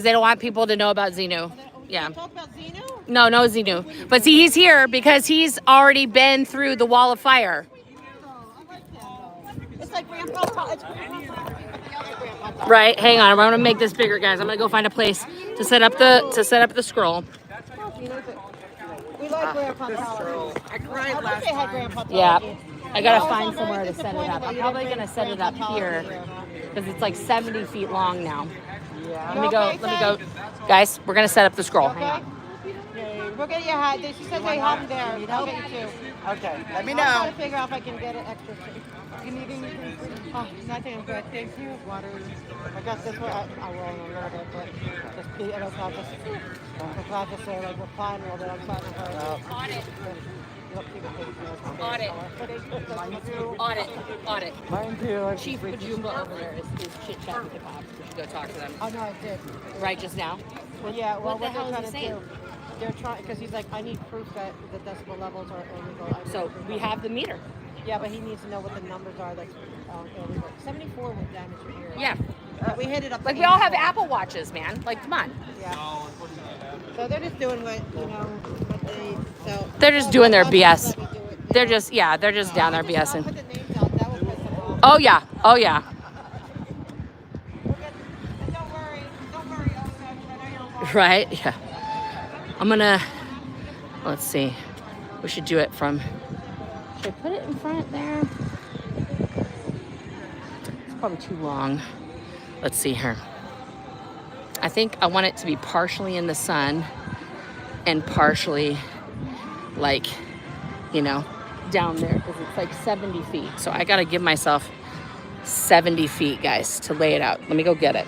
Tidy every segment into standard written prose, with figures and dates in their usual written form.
They don't want people to know about Xenu. Yeah. Talk about Xenu? No Xenu. But see, he's here because he's already been through the wall of fire. It's like Grandpa. It's Grandpa. Right. Hang on. I'm gonna make this bigger, guys. I'm gonna go find a place to set up the scroll. We like Grandpa. I cried last time. Yeah. I gotta find somewhere to set it up. I'm probably gonna set it up here because it's like 70 feet long now. Yeah. Let me go. Guys, we're gonna set up the scroll. Okay. Hang on. We'll get your hat. She said they have them there. I'll get you two. Okay. Let me know. I'm trying to figure out if I can get an extra. You need anything? Oh, nothing. I'm good. Thank you. Water. I got this one. I will in a little bit, but just be. I'll just say like we're fine a little bit. I'm trying to hurry. Audit. Mine too. Chief Bajumba over there is chit chatting with the cops. We should go talk to them. Oh no, I did. Right just now? Well, yeah. Well, What the hell they're is he trying to saying? do. They're trying because he's like, I need proof that the decibel levels are illegal. So we have the meter. Yeah, but he needs to know what the numbers are that's illegal. 74 was damaged here. Yeah. We hit it up. Like we all have Apple Watches, man. Like come on. Yeah. So they're just doing what they. So They're just doing their BS. Let me do it. They're just down there I'll BSing. put the names out. That will piss them off. Oh yeah. We'll get, don't worry. I know you're Right? Yeah. I'm gonna let's see. We should do it from should I put it in front there? It's probably too long. Let's see here. I think I want it to be partially in the sun and partially like, down there because it's like 70 feet. So I gotta give myself 70 feet, guys, to lay it out. Let me go get it.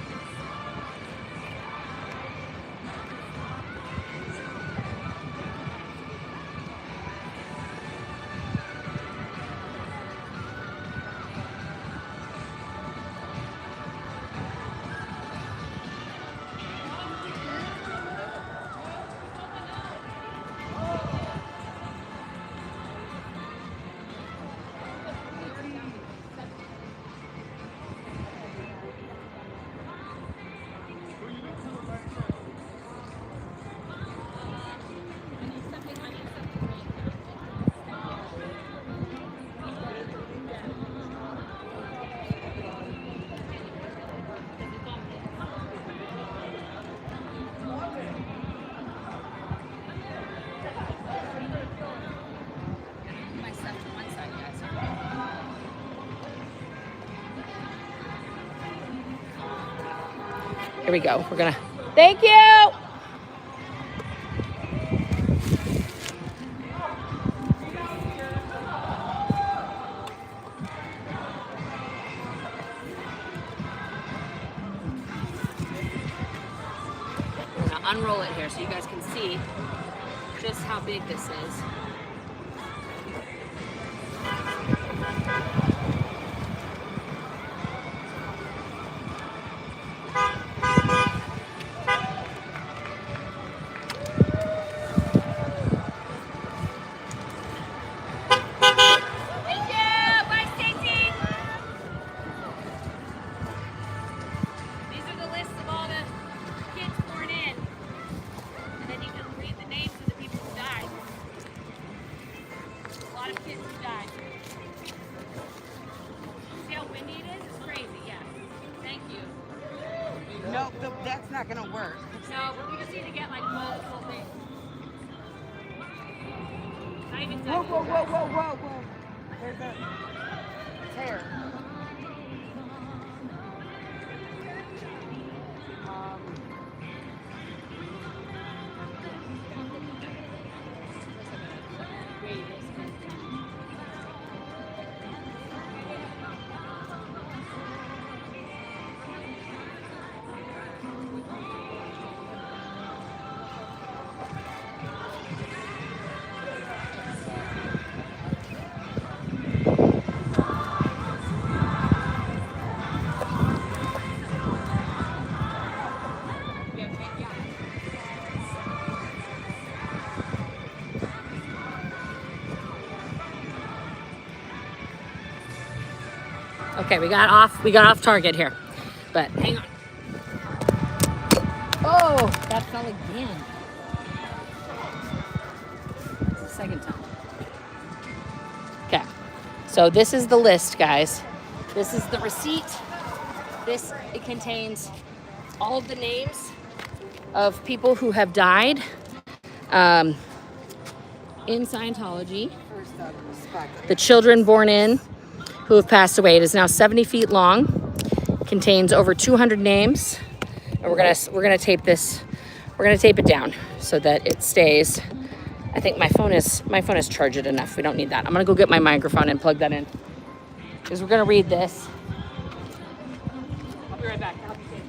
Here we go. We're gonna. Thank you. We're gonna unroll it here so you guys can see just how big this is. No, that's not gonna work. No, but we just need to get like multiple things. Not even Whoa. There's a tear. Okay, we got off target here, but hang on. That fell again. It's the second time. Okay. So this is the list, guys. This is the receipt. It contains all of the names of people who have died in Scientology. The children born in who have passed away. It is now 70 feet long. Contains over 200 names. And we're gonna tape this. We're gonna tape it down so that it stays. I think my phone is charged enough. We don't need that. I'm gonna go get my microphone and plug that in because we're gonna read this. I'll be right back. I'll be safe.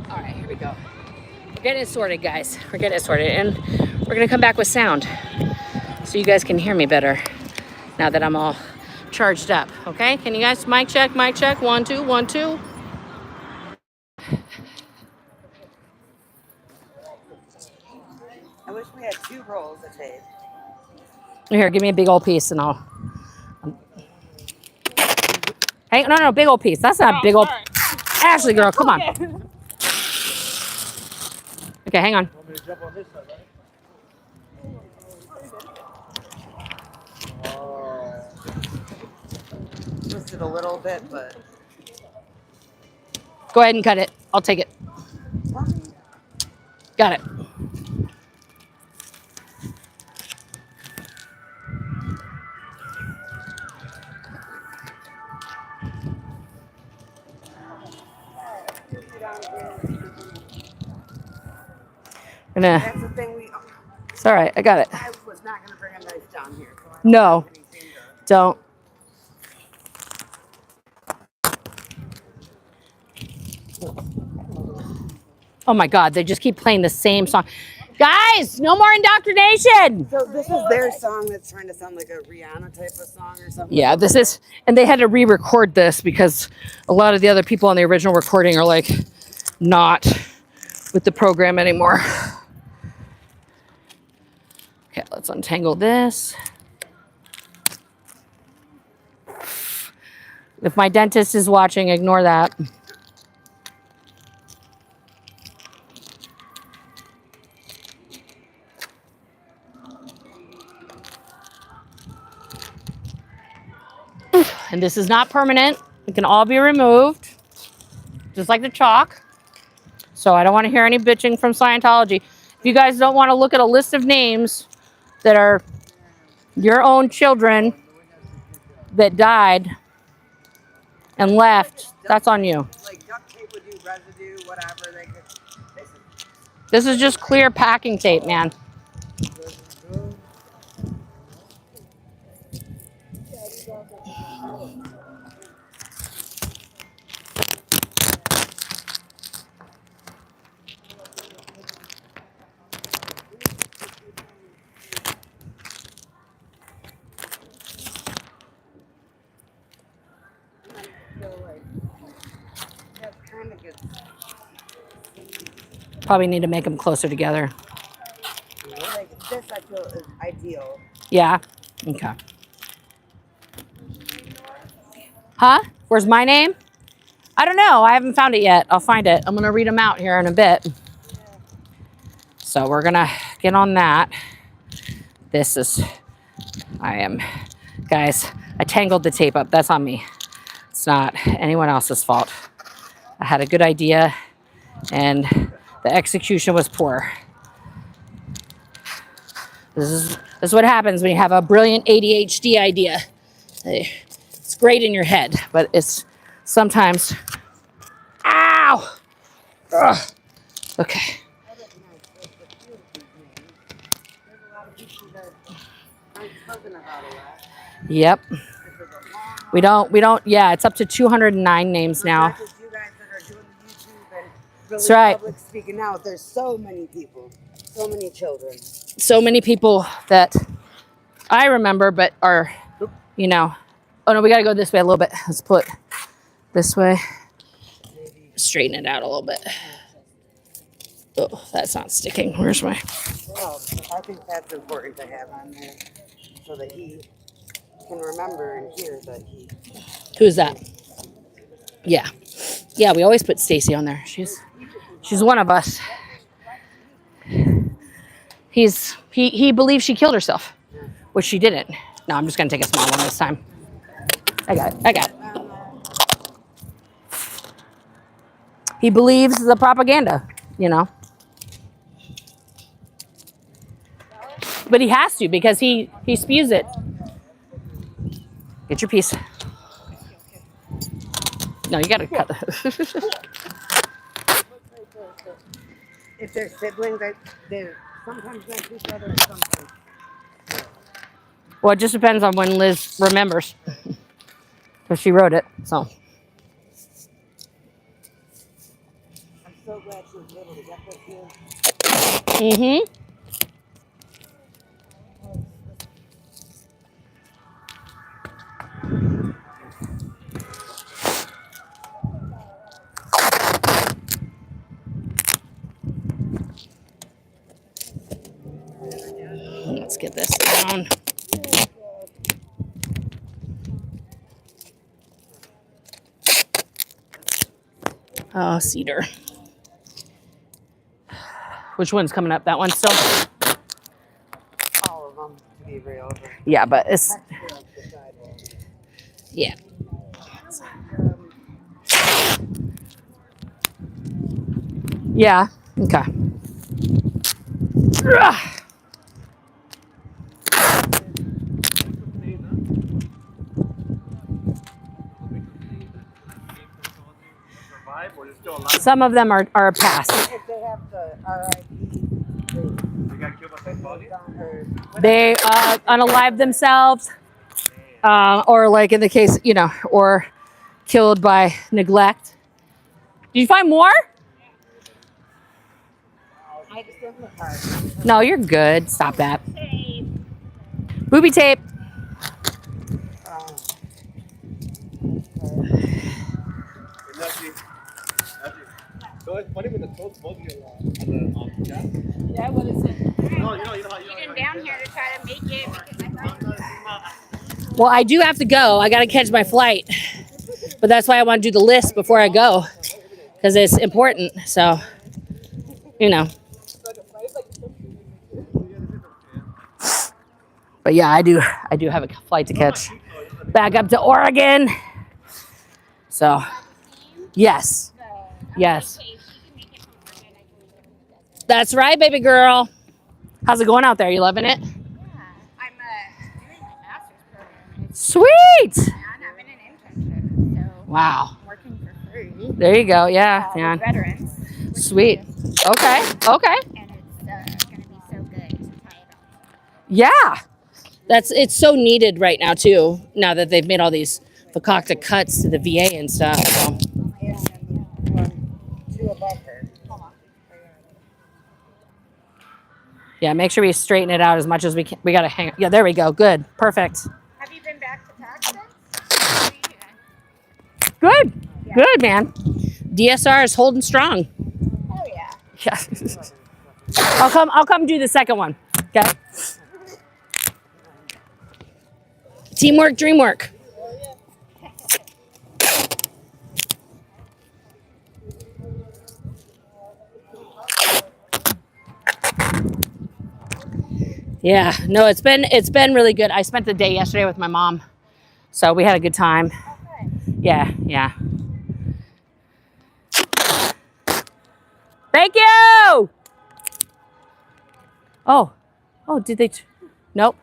All right, here we go. We're getting it sorted, guys. We're getting it sorted. And we're going to come back with sound so you guys can hear me better now that I'm all charged up. Okay? Can you guys mic check, mic check? 1, 2, 1, 2. I wish we had 2 rolls of tape. Here, give me a big old piece and I'll... Hey, no, big old piece. That's not a big old... Ashley, girl, come on. Okay, hang on. Want me to jump on this side, right? Twisted a little bit, but Go ahead and cut it. I'll take it. Got it. that's the thing It's all right. I got it. I was not going to bring a knife down here. So I don't No, have anything to- don't. Oh my God, they just keep playing the same song. Guys, no more indoctrination. So this is their song that's trying to sound like a Rihanna type of song or something? Yeah, this is, and they had to re-record this because a lot of the other people on the original recording are like not with the program anymore. Okay, let's untangle this. If my dentist is watching, ignore that. And this is not permanent. It can all be removed, just like the chalk. So I don't want to hear any bitching from Scientology. If you guys don't want to look at a list of names that are your own children that died and left, that's on you. Like duct tape would do residue, whatever. They could. This is just clear packing tape, man. That's kind of good. Probably need to make them closer together. Like this, I feel is ideal. Yeah? Okay. Huh? Where's my name? I don't know. I haven't found it yet. I'll find it. I'm going to read them out here in a bit. So we're going to get on that. Guys, I tangled the tape up. That's on me. It's not anyone else's fault. I had a good idea and the execution was poor. This is what happens when you have a brilliant ADHD idea. It's great in your head, but it's sometimes, ow! Ugh. Okay. Yep. We don't, yeah, it's up to 209 names now. Not just you guys that are doing the YouTube and really That's right. public speaking out. There's so many people, so many children. So many people that I remember, but are, you know, oh no, we got to go this way a little bit. Let's put this way. Straighten it out a little bit. Oh, that's not sticking. Where's my... Well, I think that's important to have on there so that he can remember and hear that he... Who's that? Yeah. Yeah, we always put Stacy on there. She's one of us. He believes she killed herself, which she didn't. No, I'm just going to take a small one this time. I got it. He believes the propaganda, you know. But he has to because he spews it. Get your piece. No, you got to cut. If they're siblings, they're sometimes like each other and sometimes... Well, it just depends on when Liz remembers. Because she wrote it, so. I'm so glad she was able to get this here. Mm-hmm. Let's get this down. Oh, cedar. Which one's coming up? That one still? All of them, to be real. Yeah, but it's... Yeah. Yeah, okay. Ugh. Some of them are past. If they have the RIP, They unalive themselves, or like in the case, you know, or killed by neglect. Did you find more? I just don't look hard. No, you're good. Stop that. Booby tape. So it's funny when the toad's buzzing a lot on the gas. Yeah, what is it? No, you know Getting down here to try to make it because I thought Well, I do have to go. I got to catch my flight. But that's why I want to do the list before I go. Because it's important. So, you know. But yeah, I do have a flight to catch. Back up to Oregon. So, yes. Yes. That's right, baby girl. How's it going out there? You loving it? I'm doing my master's program. Sweet. I'm having an internship, so Wow. I'm working for free. There you go. Yeah, With man. veterans. Sweet. Okay. Okay. And it's going to be so good to try it out. Yeah. It's so needed right now too. Now that they've made all these fakakta cuts to the VA and stuff. So. Two above her. Hold on. Yeah, make sure we straighten it out as much as we can. We got to hang. Yeah, there we go. Good. Perfect. Have you been back to Texas? Good. Good, man. DSR is holding strong. Oh, yeah. Yeah. I'll come do the second one. Okay. Teamwork, dreamwork. Yeah, no, it's been really good. I spent the day yesterday with my mom So we had a good time. Yeah, yeah. Thank you. Oh, did they? Nope.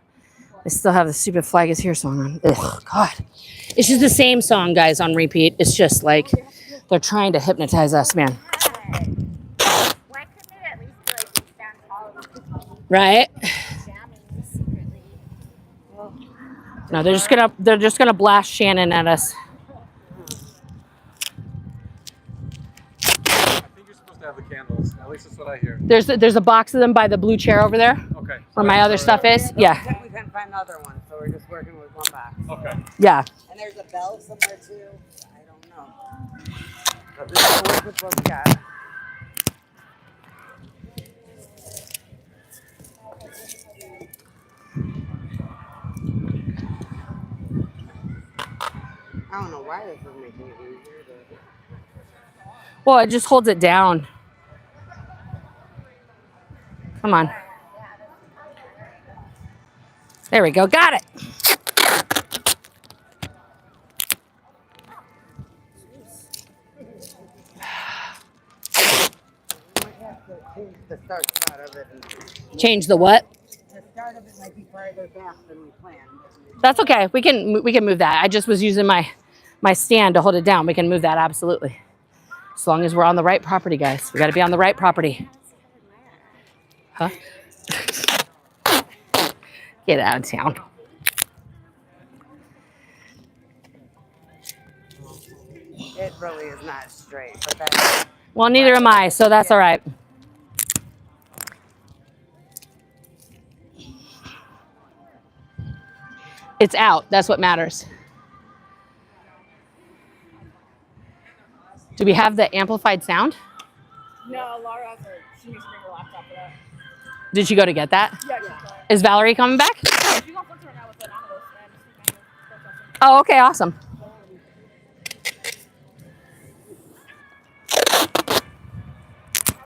I still have the stupid flag is here song on. Ugh, God. It's just the same song, guys, on repeat. It's just like they're trying to hypnotize us, man. Why couldn't it at least be like we stand tall Right? jamming secretly? No, they're just gonna blast Shannon at us. I think you're supposed to have the candles. At least that's what I hear. There's a box of them by the blue chair over there. Okay. Where my other stuff is. Yeah. We couldn't find another one, so we're just working with one box. Okay. Yeah. And there's a bell somewhere too. I don't know. But we gotta work with what we got. I don't know why this is making it easier, but Well, it just holds it down. Come on. There we go. Got it. change the start of it. And Change the what? the start of it might be farther back than we planned. That's okay. We can move that. I just was using my stand to hold it down. We can move that absolutely. As long as we're on the right property, guys. We got to be on the right property. Huh? Get out of town. It really is not straight, but that's Well, neither am I, so that's all right. It's out. That's what matters. Do we have the amplified sound? No, Laura has she needs to bring her laptop for that. Did she go to get that? Yeah, yeah. Is Valerie coming back? She's on flirt right now with the animals and Oh, okay, awesome.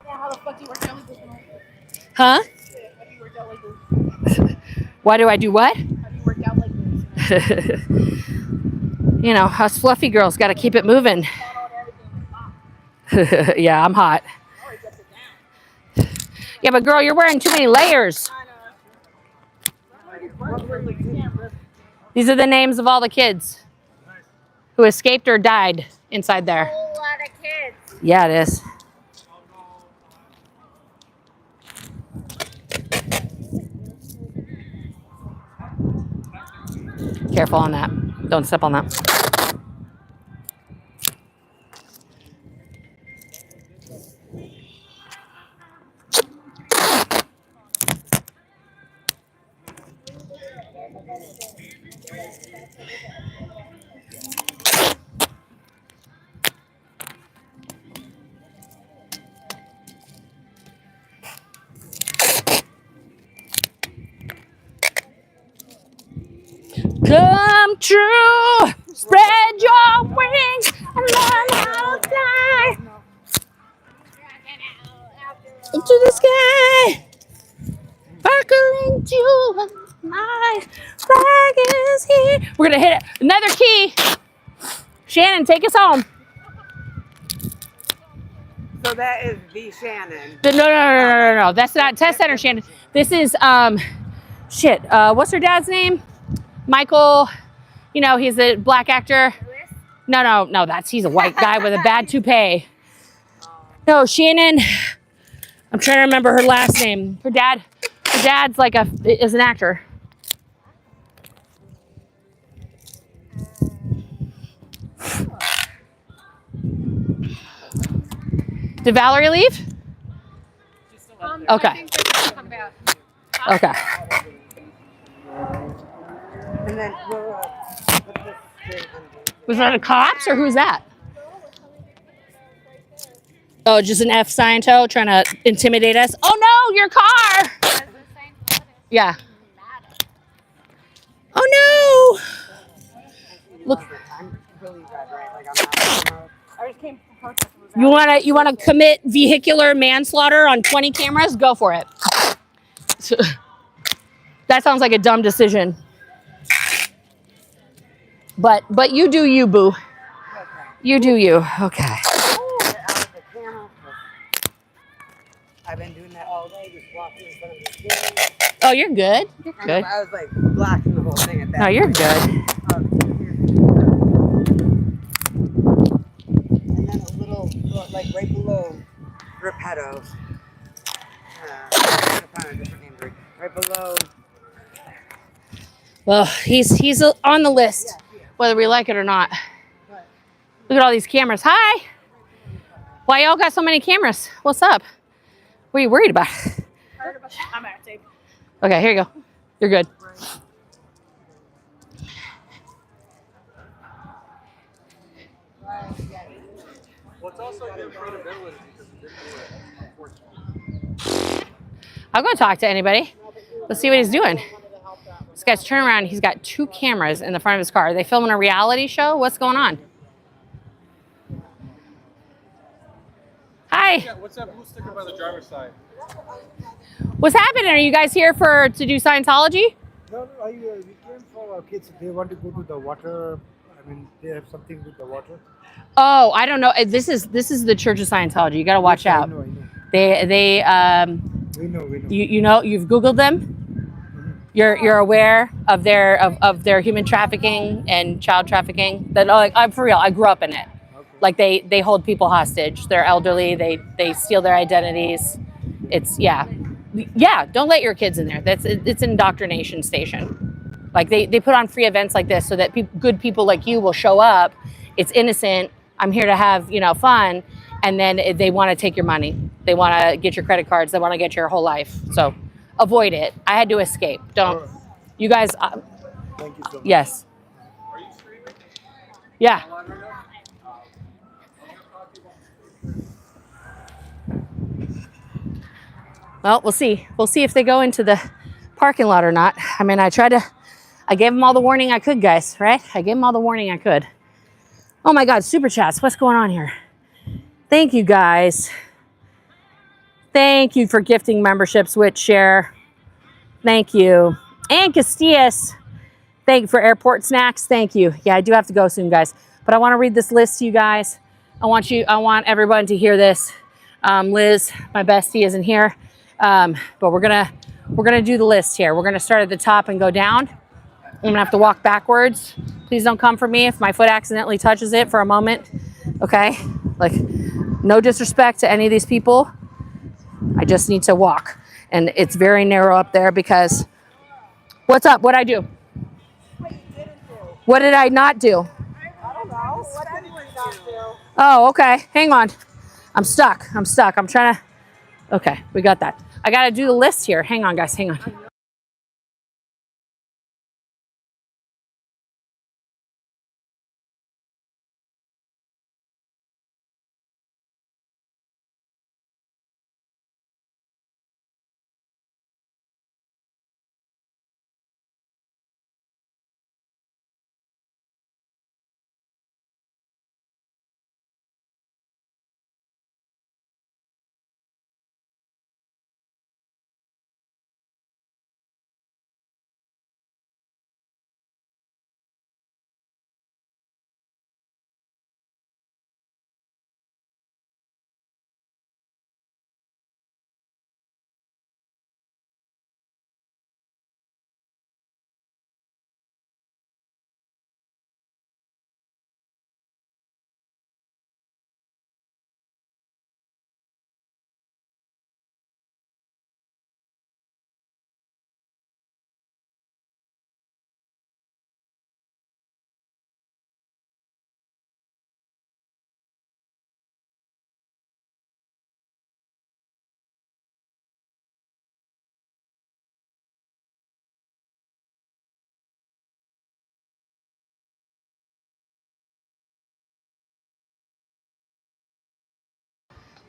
how the fuck do you work out like this? Huh? How do you work out like this? Why do I do what? How do you work out like this? You know, us fluffy girls got to keep it moving. Yeah, I'm hot. Yeah, but girl, you're wearing too many layers. These are the names of all the kids who escaped or died inside there. A whole lot of kids. Yeah, it is. Careful on that. Don't step on that. Come true, spread your wings and learn how to fly into the sky. Sparkling to my flag is here. We're gonna hit it. Another key. Shannon, take us home. so that is the Shannon. No. That's not Test Center Shannon. This is shit. What's her dad's name? Michael. You know, he's a black actor. No. He's a white guy with a bad toupee. No, Shannon. I'm trying to remember her last name. Her dad's like is an actor. Did Valerie leave? Okay. Okay. And then we'll put this straight under. Was that the cops or who's that? Oh, just an F Scientology trying to intimidate us. Oh no, your car! Yeah. Oh no! Look, I'm really red, right? Like I'm not. I just came from protest. you wanna commit vehicular manslaughter on 20 cameras? Go for it. That sounds like a dumb decision. But you do you, boo. Okay. You do you. Okay. Get out of the camera. I've been doing that all day, just walking in front of the screen. Oh, you're good. You're I know, good. but I was like blocking the whole thing at that No, you're point. good. And then a little, like right below Repettos. I'm trying to find a different name for it. Right below. Well, he's on the list, whether we like it or not. Look at all these cameras. Hi. Why y'all got so many cameras? What's up? What are you worried about? I'm at tape. Okay, here you go. You're good. What's also your credibility because you didn't do it, unfortunately. I'll go talk to anybody. Let's see what he's doing. This guy's turning around. He's got 2 cameras in the front of his car. Are they filming a reality show? What's going on? Hi. Yeah, what's that blue sticker by the driver's side? What's happening? Are you guys here to do Scientology? No, we came for our kids. They want to go to the water. I mean, they have something with the water. Oh, I don't know. This is the Church of Scientology. You got to watch Yes, out. I know. They We know. you know you've Googled them. You're aware of their human trafficking and child trafficking. That like I'm for real. I grew up in it. Okay. Like they hold people hostage. They're elderly. They steal their identities. It's yeah. Don't let your kids in there. It's an indoctrination station. Like they put on free events like this so that good people like you will show up. It's innocent. I'm here to have fun, and then they want to take your money. They want to get your credit cards. They want to get your whole life. So avoid it. I had to escape. Don't. Alright. You guys. Thank you so much. Yes. Are you streaming? Yeah. Live right now? Well, we'll see. We'll see if they go into the parking lot or not. I mean, I gave them all the warning I could, guys, right? I gave them all the warning I could. Oh my God, super chats. What's going on here? Thank you, guys. Thank you for gifting memberships with Share. Thank you. And Castillas, thank you for airport snacks. Thank you. Yeah, I do have to go soon, guys. But I want to read this list to you guys. I want everyone to hear this. Liz, my bestie, isn't here. But we're gonna do the list here. We're gonna start at the top and go down. I'm gonna have to walk backwards. Please don't come for me if my foot accidentally touches it for a moment. Okay? Like, no disrespect to any of these people. I just need to walk. And it's very narrow up there because what's up? What'd I do? What did I not do? I don't know. What did you not do? Oh, okay. Hang on. I'm stuck. I'm trying to. Okay, we got that. I got to do the list here. Hang on, guys. Hang on.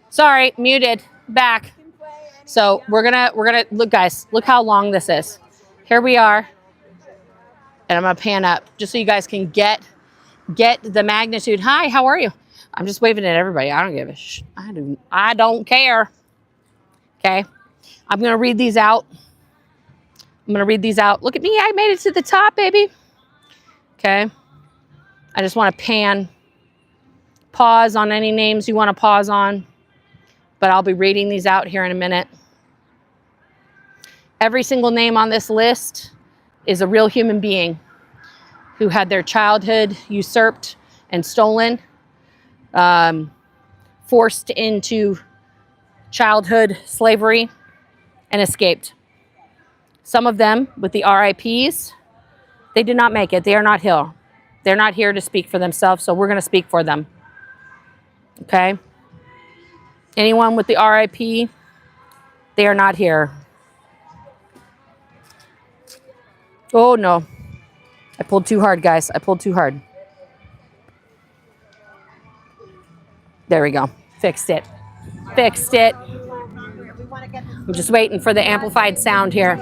Sorry, muted. Back. So we're gonna look, guys. Look how long this is. Here we are, and I'm gonna pan up just so you guys can get the magnitude. Hi, how are you? I'm just waving at everybody. I don't give a I don't care. Okay, I'm gonna read these out. Look at me. I made it to the top, baby. Okay. I just want to pause on any names you want to pause on, but I'll be reading these out here in a minute. Every single name on this list is a real human being who had their childhood usurped and stolen, forced into childhood slavery, and escaped. Some of them, with the RIPs, they did not make it. They are not here. They're not here to speak for themselves, so we're going to speak for them. Okay? Anyone with the RIP, they are not here. Oh, no. I pulled too hard, guys. I pulled too hard. There we go. Fixed it. Fixed it. I'm just waiting for the amplified sound here.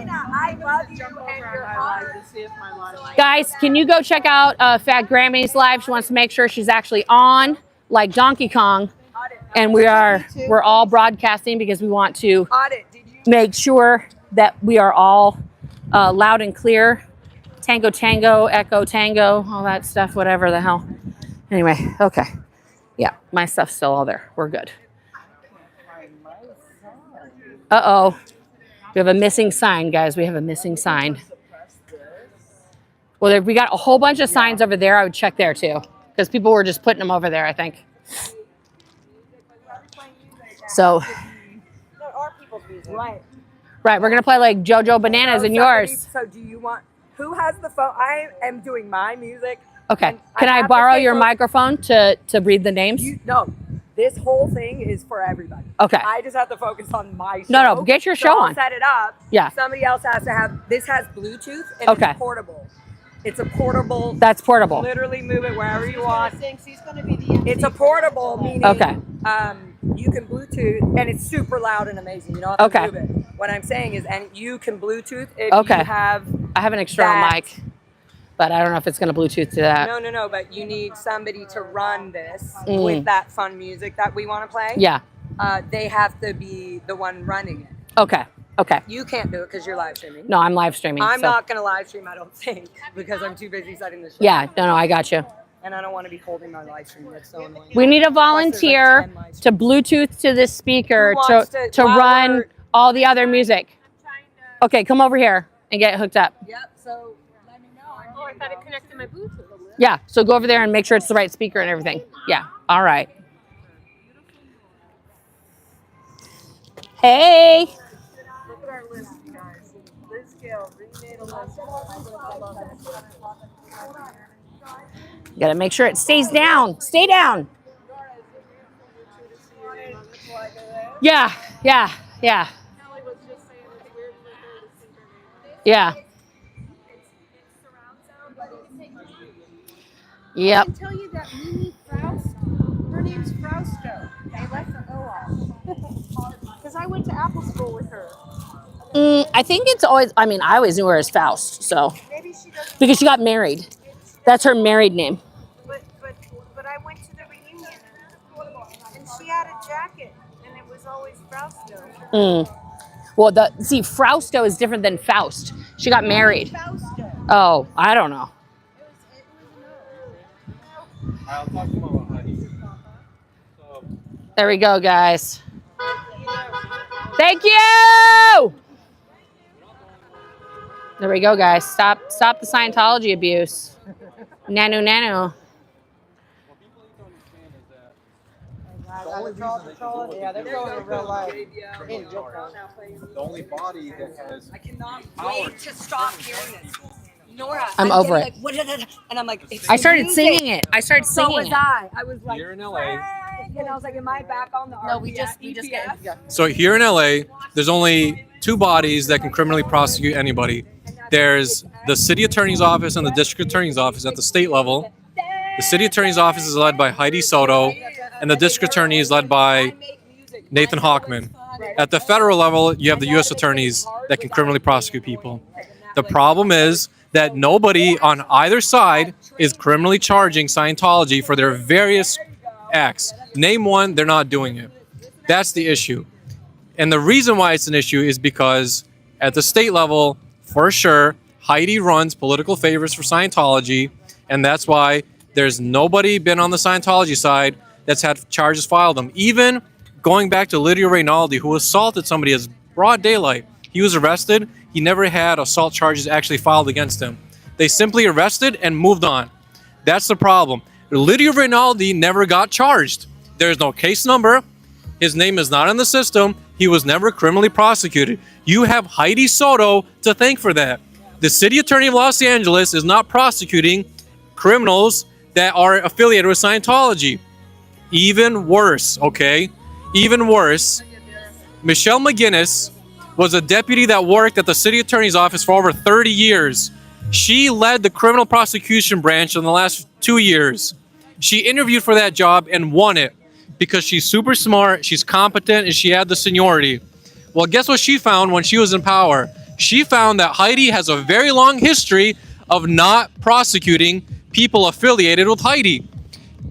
Guys, can you go check out Fat Grammy's live? She wants to make sure she's actually on, like Donkey Kong. And we're all broadcasting because we want to make sure that we are all loud and clear. Tango, tango, echo, tango, all that stuff, whatever the hell. Anyway, okay. Yeah, my stuff's still all there. We're good. Uh-oh. We have a missing sign, guys. We have a missing sign. Well, we got a whole bunch of signs over there. I would check there, too. Because people were just putting them over there, I think. So. Right. Right, we're going to play like JoJo Bananas in yours. So do you want, who has the phone? I am doing my music. Okay. Can I borrow your microphone to read the names? No. This whole thing is for everybody. Okay. I just have to focus on my show. No, get your show I'll on. set it up. Yeah. Somebody else has to have, this has Bluetooth and it's portable. It's a portable. That's portable. Literally move it wherever you want. She's going to be the MC. It's a portable, meaning Okay. You can Bluetooth, and it's super loud and amazing. You don't have to move it. What I'm saying is, and you can Bluetooth if you have. I have an external mic, but I don't know if it's going to Bluetooth to that. No, but you need somebody to run this with that fun music that we want to play. Yeah. They have to be the one running it. Okay. You can't do it because you're live streaming. No, I'm live streaming. I'm not going to live stream, I don't think, because I'm too busy setting the show. Yeah, no, I got you. And I don't want to be holding my live stream. That's so annoying. We need a volunteer to Bluetooth to this speaker to run all the other music. Okay, come over here and get hooked up. Yep, so let me know. Oh, I thought it connected my Bluetooth. Yeah, so go over there and make sure it's the right speaker and everything. Yeah, all right. Hey. Look at our list, you guys. Liz Gill, remade a list. I love it. Gotta make sure it stays down. Stay down. Yeah. Yeah. Yep. I can tell you that Mimi Frausto, her name's Frausto. I left the O off. Because I went to Apple school with her. I think it's always, I always knew her as Faust, so. Maybe she doesn't. Because she got married. That's her married name. But I went to the reunion and she had a jacket and it was always Frausto. Well, see, Frausto is different than Faust. She got married. Frausto. Oh, I don't know. I'll talk to Mama, honey. There we go, guys. Thank you! There we go, guys. Stop the Scientology abuse. Nano. Yeah, they're going in real life. The only body that has I cannot wait to stop hearing this. Nora, I'm over it. Like, and I'm like, I started singing it. So was I. I was like, here in LA. And I was like, am I back on the No, we just EPF? So here in LA, there's only two bodies that can criminally prosecute anybody. There's the city attorney's office and the district attorney's office at the state level. The city attorney's office is led by Heidi Soto, and the district attorney is led by Nathan Hochman. At the federal level, you have the U.S. attorneys that can criminally prosecute people. The problem is that nobody on either side is criminally charging Scientology for their various acts. Name one, they're not doing it. That's the issue. And the reason why it's an issue is because at the state level, for sure, Heidi runs political favors for Scientology, and that's why There's nobody been on the Scientology side that's had charges filed on them. Even going back to Lydia Reynaldi, who assaulted somebody as broad daylight. He was arrested. He never had assault charges actually filed against him. They simply arrested and moved on. That's the problem. Lydia Reynaldi never got charged. There's no case number. His name is not in the system. He was never criminally prosecuted. You have Heidi Soto to thank for that. The city attorney of Los Angeles is not prosecuting criminals that are affiliated with Scientology. Even worse, okay? Even worse. Michelle McGinnis was a deputy that worked at the city attorney's office for over 30 years. She led the criminal prosecution branch in the last 2 years. She interviewed for that job and won it because she's super smart, she's competent, and she had the seniority. Well, guess what she found when she was in power? She found that Heidi has a very long history of not prosecuting people affiliated with Heidi.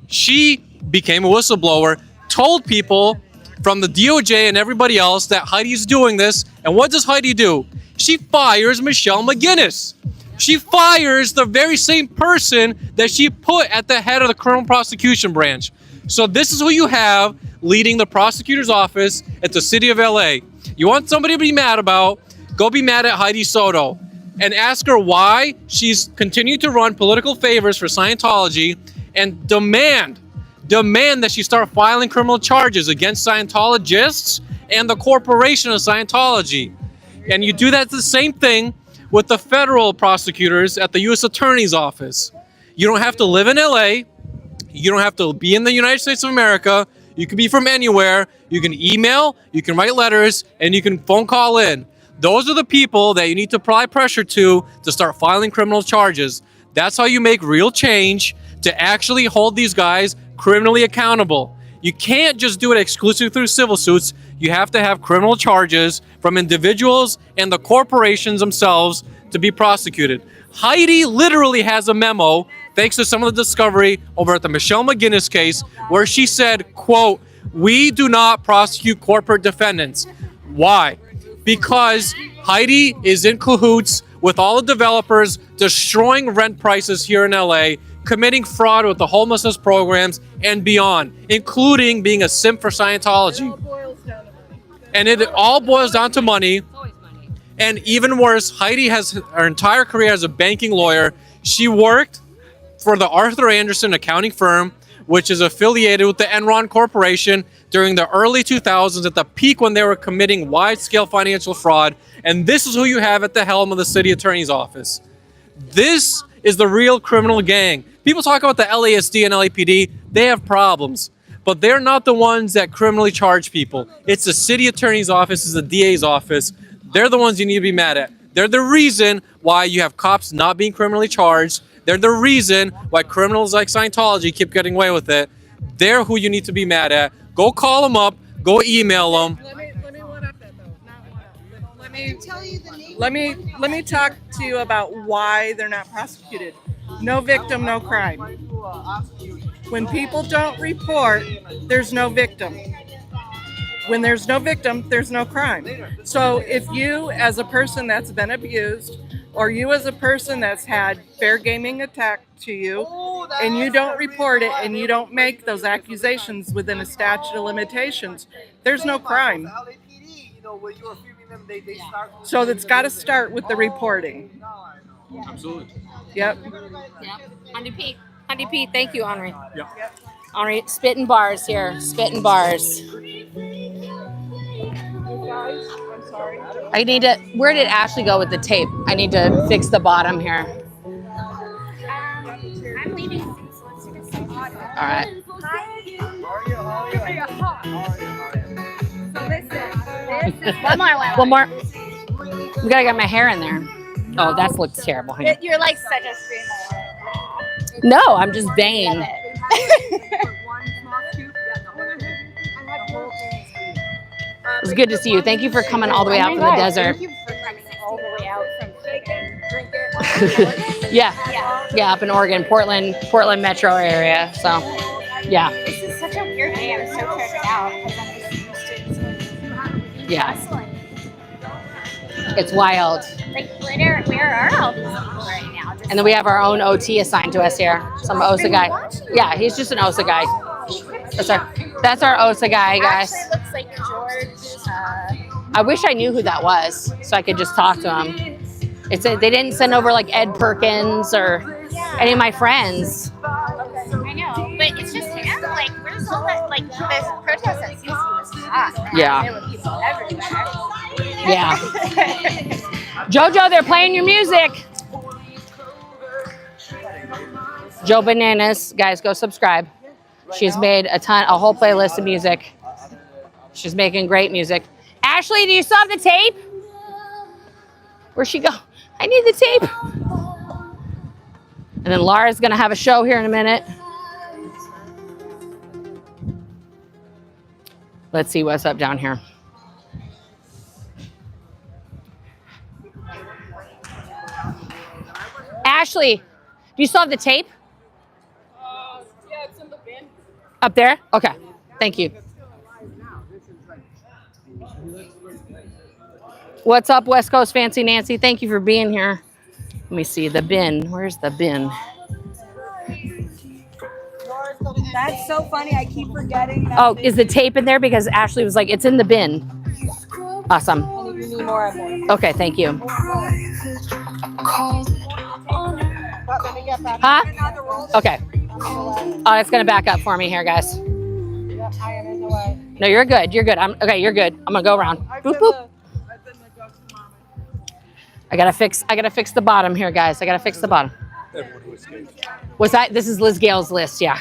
She became a whistleblower, told people from the DOJ and everybody else that Heidi's doing this. And what does Heidi do? She fires Michelle McGinnis. She fires the very same person that she put at the head of the criminal prosecution branch. So this is who you have leading the prosecutor's office at the city of LA. You want somebody to be mad about, go be mad at Heidi Soto and ask her why she's continued to run political favors for Scientology, and demand that she start filing criminal charges against Scientologists and the corporation of Scientology. And you do that the same thing with the federal prosecutors at the U.S. Attorney's Office. You don't have to live in LA. You don't have to be in the United States of America. You can be from anywhere. You can email, you can write letters, and you can phone call in. Those are the people that you need to apply pressure to start filing criminal charges. That's how you make real change to actually hold these guys criminally accountable. You can't just do it exclusively through civil suits. You have to have criminal charges from individuals and the corporations themselves to be prosecuted. Heidi literally has a memo, thanks to some of the discovery over at the Michelle McGinnis case, where she said, quote, "We do not prosecute corporate defendants." Why? Because Heidi is in cahoots with all the developers, destroying rent prices here in LA, committing fraud with the homelessness programs and beyond, including being a simp for Scientology. And it all boils down to money. And even worse, Heidi has her entire career as a banking lawyer. She worked for the Arthur Andersen accounting firm, which is affiliated with the Enron Corporation during the early 2000s at the peak when they were committing wide-scale financial fraud. And this is who you have at the helm of the city attorney's office. This is the real criminal gang. People talk about the LASD and LAPD. They have problems, but they're not the ones that criminally charge people. It's the city attorney's office, it's the DA's office. They're the ones you need to be mad at. They're the reason why you have cops not being criminally charged. They're the reason why criminals like Scientology keep getting away with it. They're who you need to be mad at. Go call them up. Go email them. Let me one up that though. Not one up. Let me talk to you about why they're not prosecuted. No victim, no crime. When people don't report, there's no victim. When there's no victim, there's no crime. So if you, as a person that's been abused, or you as a person that's had fair gaming attacked to you, and you don't report it and you don't make those accusations within a statute of limitations, there's no crime. So it's got to start with the reporting. Absolutely. Yep. Honey P, thank you, Henri. Yep. Henri, spitting bars here, spitting bars. I'm sorry. I need to, where did Ashley go with the tape? I need to fix the bottom here. I'm leaving soon, so let's take a second. All right. So listen, this is one more. One more. We gotta get my hair in there. Oh, that looks terrible. Honey. You're like such a screamer. No, I'm just vain. It was good to see you. Thank you for coming all the way out from the desert. Thank you for coming all the way out from freaking Yeah, up in Oregon, Portland metro area. So, yeah. This is such a weird day. I'm so tripped out because I'm just used to Yeah. It's wild. like where are all these people right now? And then we have our own OT assigned to us here. Some OSA guy. Yeah, he's just an OSA guy. That's our OSA guy, guys. Actually, it looks like George. I wish I knew who that was so I could just talk to him. They didn't send over like Ed Perkins or any of my friends. I know, but it's just him. Like, where's all that? Like, the protest at CC was hot. Yeah. There were people everywhere. Yeah. Jojo, they're playing your music. Joe Bananas, guys, go subscribe. She's made a whole playlist of music. She's making great music. Ashley, do you still have the tape? Where'd she go? I need the tape. And then Laura's gonna have a show here in a minute. Let's see what's up down here. Ashley, do you still have the tape? Yeah, it's in the bin. Up there? Okay, thank you. What's up, West Coast Fancy Nancy? Thank you for being here. Let me see the bin. Where's the bin? That's so funny. I keep forgetting. That Oh, is the tape in there? Because Ashley was like, it's in the bin. Awesome. And if you need more, I have more. Okay, thank you. Huh? Okay. Oh, it's gonna back up for me here, guys. No, you're good. You're good. Okay. You're good. I'm gonna go around. Boop boop. I gotta fix the bottom here, guys. I gotta fix the bottom. Was that? This is Liz Gale's list. Yeah.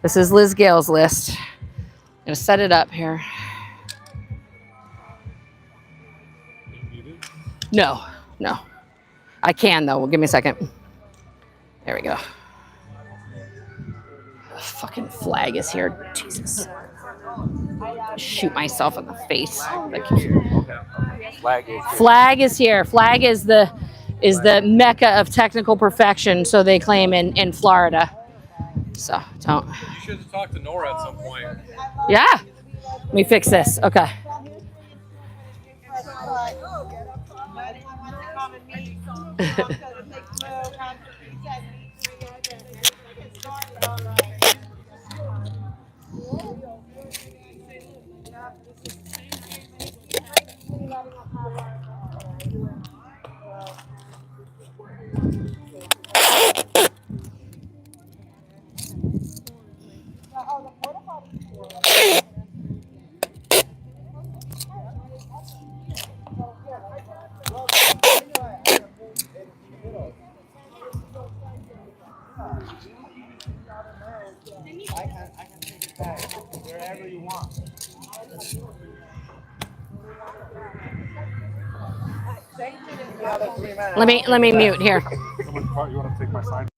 This is Liz Gale's list. I'm gonna set it up here. No. I can though. Well, give me a second. There we go. The fucking flag is here. Jesus. Shoot myself in the face. Flag is here. Flag is the mecca of technical perfection, so they claim in Florida. So don't. You should have talked to Nora at some point. Yeah. Let me fix this. Okay. Wherever you want. Let me mute here. You want to take my sign?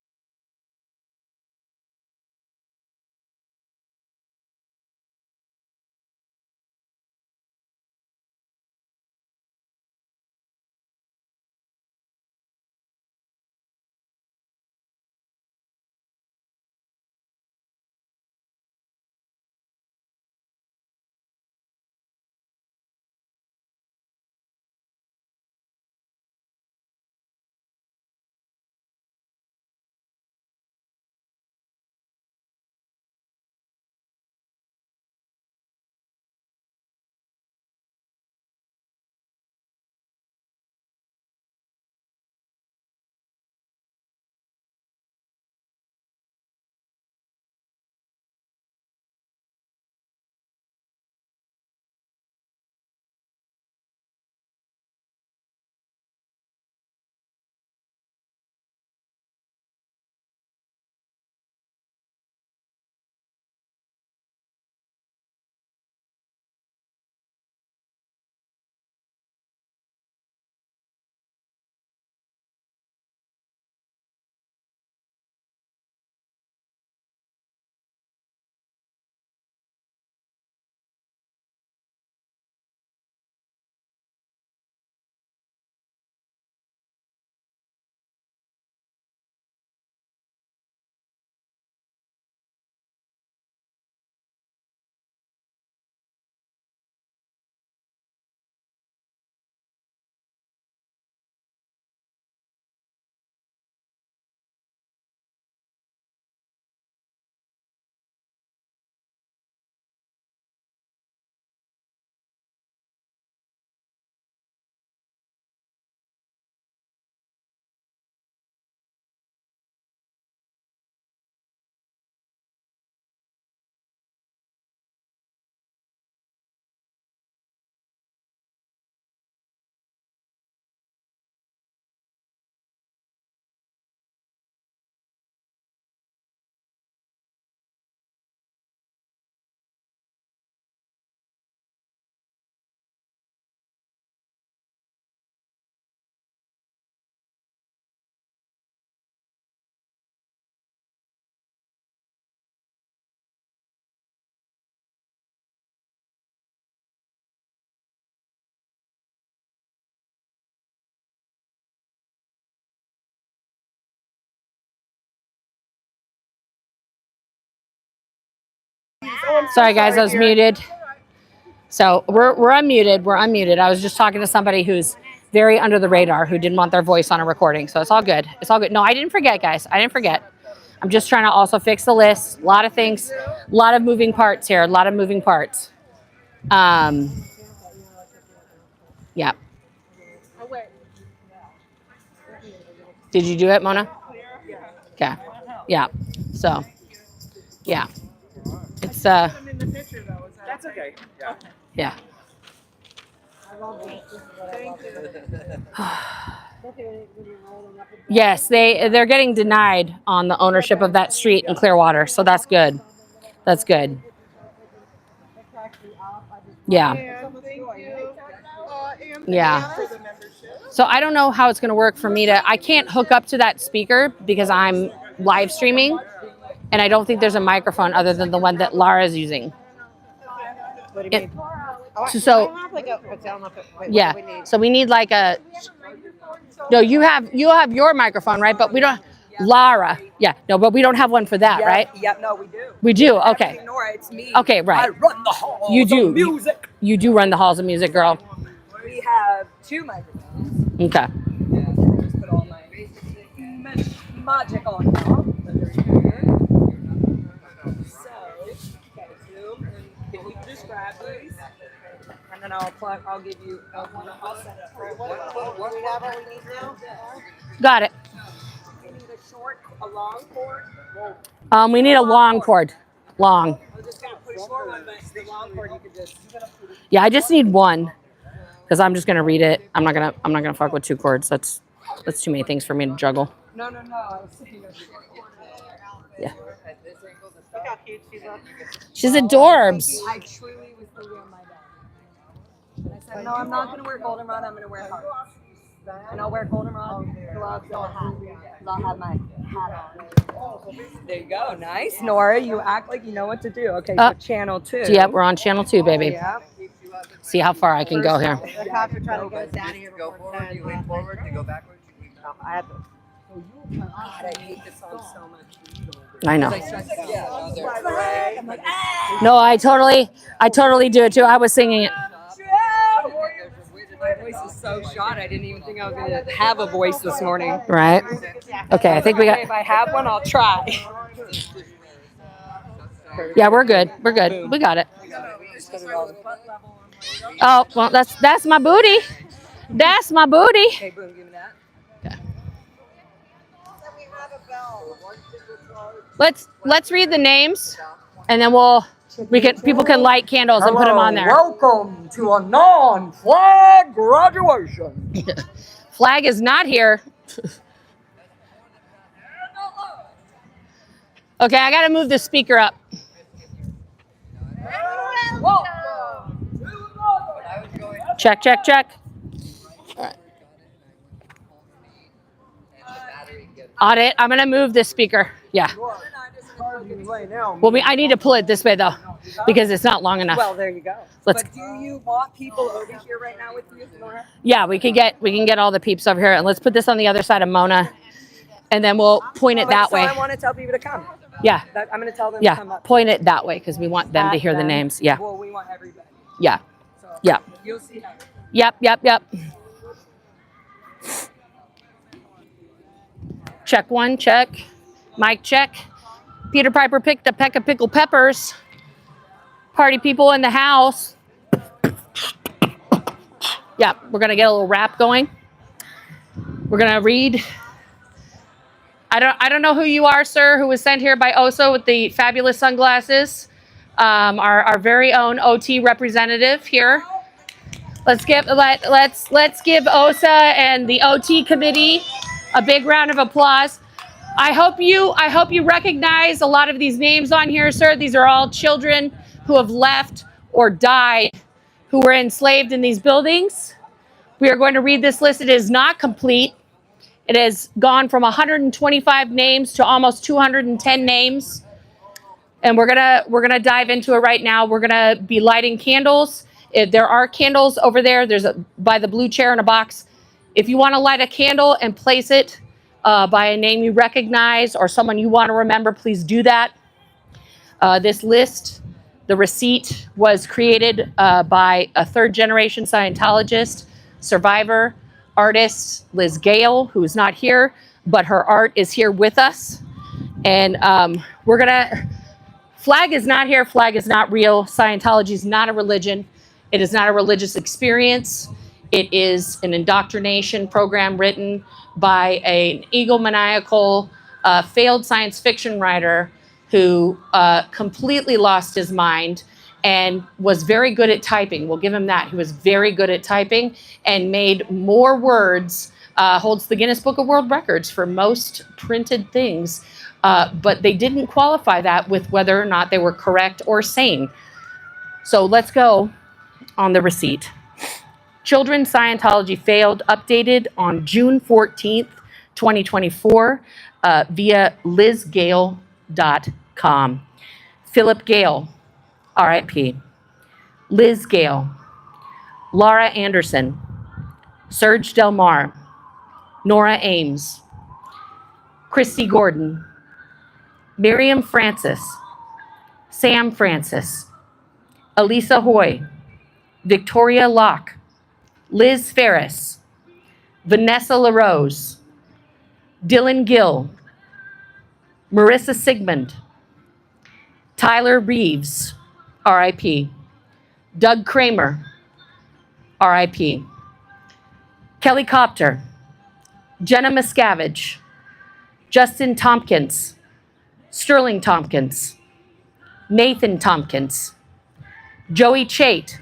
Sorry, guys, I was muted. So we're unmuted. We're unmuted. I was just talking to somebody who's very under the radar who didn't want their voice on a recording. So it's all good. It's all good. No, I didn't forget, guys. I didn't forget. I'm just trying to also fix the list. A lot of things, a lot of moving parts here. A lot of moving parts. Yeah. Did you do it, Mona? Okay. Yeah. So, yeah. It's That's okay. yeah. Yes, they're getting denied on the ownership of that street in Clearwater, so that's good. That's good. Yeah. Yeah. So I don't know how it's going to work for me to. I can't hook up to that speaker because I'm live streaming, and I don't think there's a microphone other than the one that Lara's using. What do you mean? So yeah. So we need like a. No, you have your microphone, right? But we don't. Lara. Yeah. No, but we don't have one for that, right? Yep. No, we do. We do. Okay. Nora, it's me. Okay. Right. I run the halls You do. of music. You do run the halls of music, girl. We have 2 microphones. Okay. Just put all my magic on now. So, okay, Zoom, and if you just grab these, and then I'll give you, I'll set it for What we have, what we need now? Got it. You need a long cord. We need a long cord. Long. I just gotta put a short one, but the long cord you could just. Yeah, I just need one because I'm just gonna read it. I'm not gonna fuck with 2 cords. That's too many things for me to juggle. No. I was saying. Yeah. Look how cute she's up. She's adorbs. I truly was thinking on my dad. And I said, no, I'm not gonna wear goldenrod. I'm gonna wear hearts. And I'll wear goldenrod gloves and a hat. And I'll have my hat on. There you go. Nice, Nora. You act like you know what to do. Okay, so channel 2. Yep, we're on channel 2, baby. Yeah. See how far I can go here. The cops are trying to get us down here. Go forward, you lean forward, you go backwards, you lean backwards. I have to. God, I hate this song so much. I know. I'm like, No, I totally do it too. I was singing it. my voice is so shot. I didn't even think I was gonna have a voice this morning. Right. Okay, I think we got. If I have one, I'll try. Yeah, we're good. We're good. We got it. Oh well, that's my booty. That's my booty. Okay, boom, give me that. Let's read the names, and then people can light candles and put them on there. Welcome to a non-flag graduation. Flag is not here. Okay, I gotta move the speaker up. Check. All right. Audit. I'm gonna move this speaker. Yeah. Well, I need to pull it this way though, because it's not long enough. Well, there you go. Let's. But do you want people over here right now with you, Nora? Yeah, we can get all the peeps over here, and let's put this on the other side of Mona, and then we'll point it that way. I want to tell people to come. Yeah. I'm going to tell them to come Yeah. up. Point it that way because we want them to hear the names. Yeah. Well, we want everybody. Yeah. So Yeah. You'll see how. Yep. Check 1, check. Mic check. Peter Piper picked a peck of pickled peppers. Party people in the house. Yeah, we're gonna get a little rap going. We're gonna read. I don't know who you are, sir, who was sent here by OSA with the fabulous sunglasses. Our very own OT representative here. Let's give OSA and the OT committee a big round of applause. I hope you recognize a lot of these names on here, sir. These are all children who have left or died, who were enslaved in these buildings. We are going to read this list. It is not complete. It has gone from 125 names to almost 210 names. And we're gonna dive into it right now. We're gonna be lighting candles. There are candles over there. There's by the blue chair in a box. If you want to light a candle and place it by a name you recognize or someone you want to remember, please do that. This list The receipt was created by a third-generation Scientologist, survivor, artist, Liz Gale, who is not here, but her art is here with us. And flag is not here, flag is not real. Scientology is not a religion. It is not a religious experience. It is an indoctrination program written by an egomaniacal, failed science fiction writer who completely lost his mind and was very good at typing. We'll give him that. He was very good at typing and made more words, holds the Guinness Book of World Records for most printed things, but they didn't qualify that with whether or not they were correct or sane. So let's go on the receipt. Children's Scientology failed, updated on June 14th, 2024 via lizgale.com. Philip Gale, RIP. Liz Gale. Laura Anderson. Serge Delmar. Nora Ames. Christy Gordon. Miriam Francis. Sam Francis. Elisa Hoy. Victoria Locke. Liz Ferris. Vanessa LaRose. Dylan Gill. Marissa Sigmund. Tyler Reeves, RIP. Doug Kramer, RIP. Kelly Copter. Jenna Miscavige. Justin Tompkins. Sterling Tompkins. Nathan Tompkins. Joey Chait.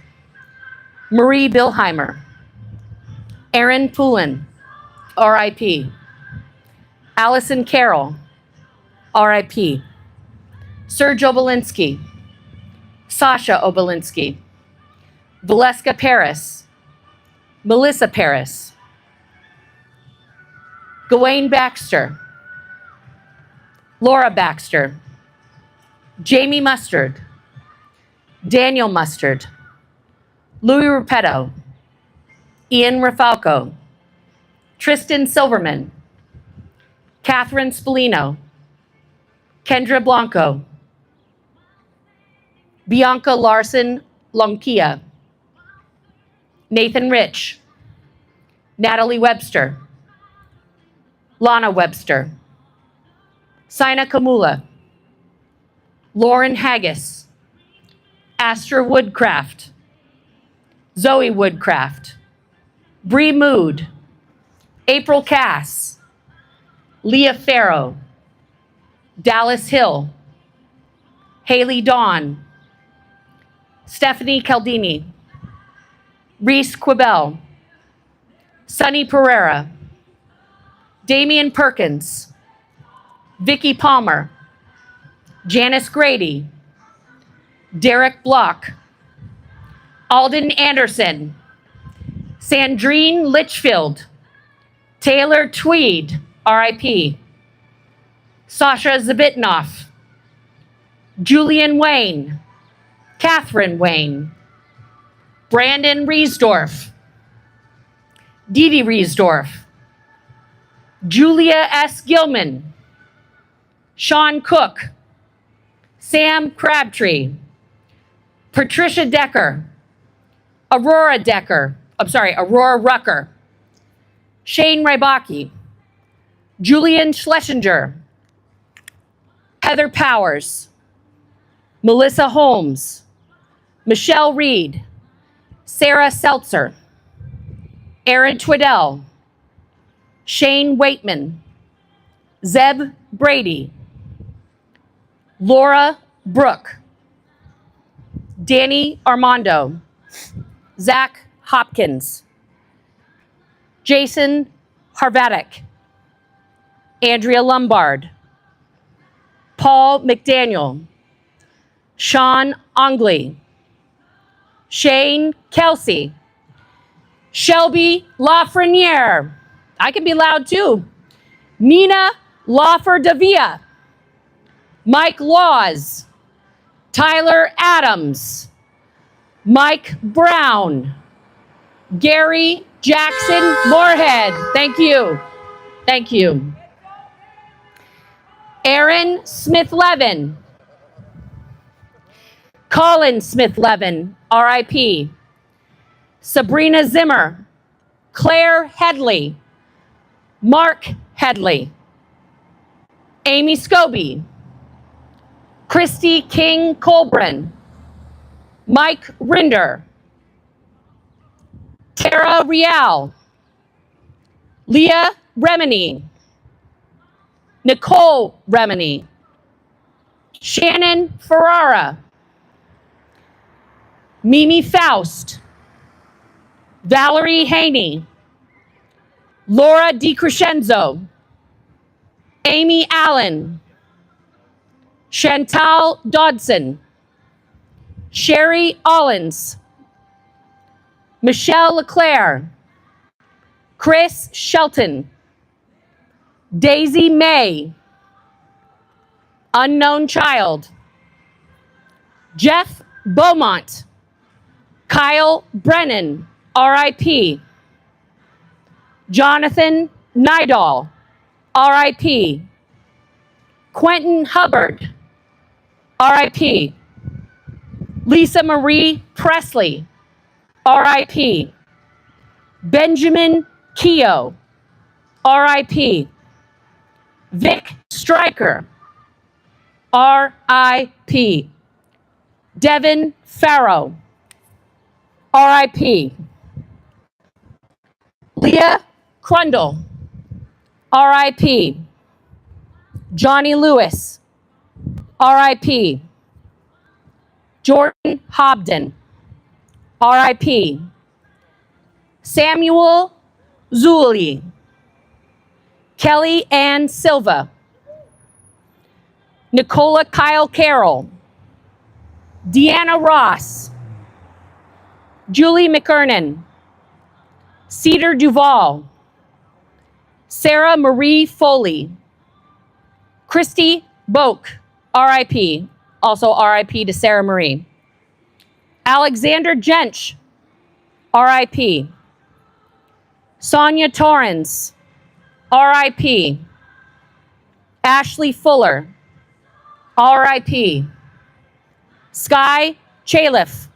Marie Bilheimer. Aaron Poulin, RIP. Allison Carroll, RIP. Serge Obolinski. Sasha Obolinski. Valeska Paris. Melissa Paris. Gawain Baxter. Laura Baxter. Jamie Mustard. Daniel Mustard. Louis Repetto. Ian Rafalco. Tristan Silverman. Catherine Spallino. Kendra Blanco. Bianca Larson Lonkia. Nathan Rich. Natalie Webster. Lana Webster. Sina Kamula. Lauren Haggis. Astra Woodcraft. Zoe Woodcraft. Bree Mood. April Cass. Leah Farrow. Dallas Hill. Haley Dawn. Stephanie Caldini. Reese Quibell. Sunny Pereira. Damian Perkins. Vicky Palmer. Janice Grady. Derek Block. Alden Anderson. Sandrine Litchfield. Taylor Tweed, RIP. Sasha Zabitnoff. Julian Wayne. Catherine Wayne. Brandon Riesdorf. Dee Dee Riesdorf. Julia S. Gilman. Sean Cook. Sam Crabtree. Patricia Decker. Aurora Rucker. Shane Rybaki. Julian Schlesinger. Heather Powers. Melissa Holmes. Michelle Reed. Sarah Seltzer. Aaron Twiddell. Shane Waitman. Zeb Brady. Laura Brooke. Danny Armando. Zach Hopkins. Jason Harvatic. Andrea Lombard. Paul McDaniel. Sean Ongley. Shane Kelsey. Shelby Lafreniere. I can be loud too. Nina Laffer-Davia. Mike Laws. Tyler Adams. Mike Brown. Gary Jackson Moorhead. Thank you. Thank you. Aaron Smith-Levin. Colin Smith-Levin, RIP. Sabrina Zimmer, Claire Headley, Mark Headley, Amy Scobie, Christy King Colbran, Mike Rinder, Tara Rial, Leah Remini, Nicole Remini, Shannon Ferrara, Mimi Faust, Valerie Haney, Laura DiCrescenzo, Amy Allen, Chantal Dodson, Sherry Ollins, Michelle LeClaire, Chris Shelton, Daisy May, Unknown Child, Jeff Beaumont, Kyle Brennan, RIP, Jonathan Nidal, RIP, Quentin Hubbard, RIP, Lisa Marie Presley, RIP, Benjamin Keogh, RIP, Vic Stryker, RIP, Devin Farrow, RIP, Leah Crundle, RIP, Johnny Lewis, RIP, Jordan Hobden, RIP, Samuel Zulli, Kelly Ann Silva, Nicola Kyle Carroll, Deanna Ross, Julie McKernan, Cedar Duvall, Sarah Marie Foley, Christy Boak, RIP, also RIP to Sarah Marie, Alexander Jench, RIP, Sonia Torrens, RIP, Ashley Fuller, RIP, Sky Chaliff,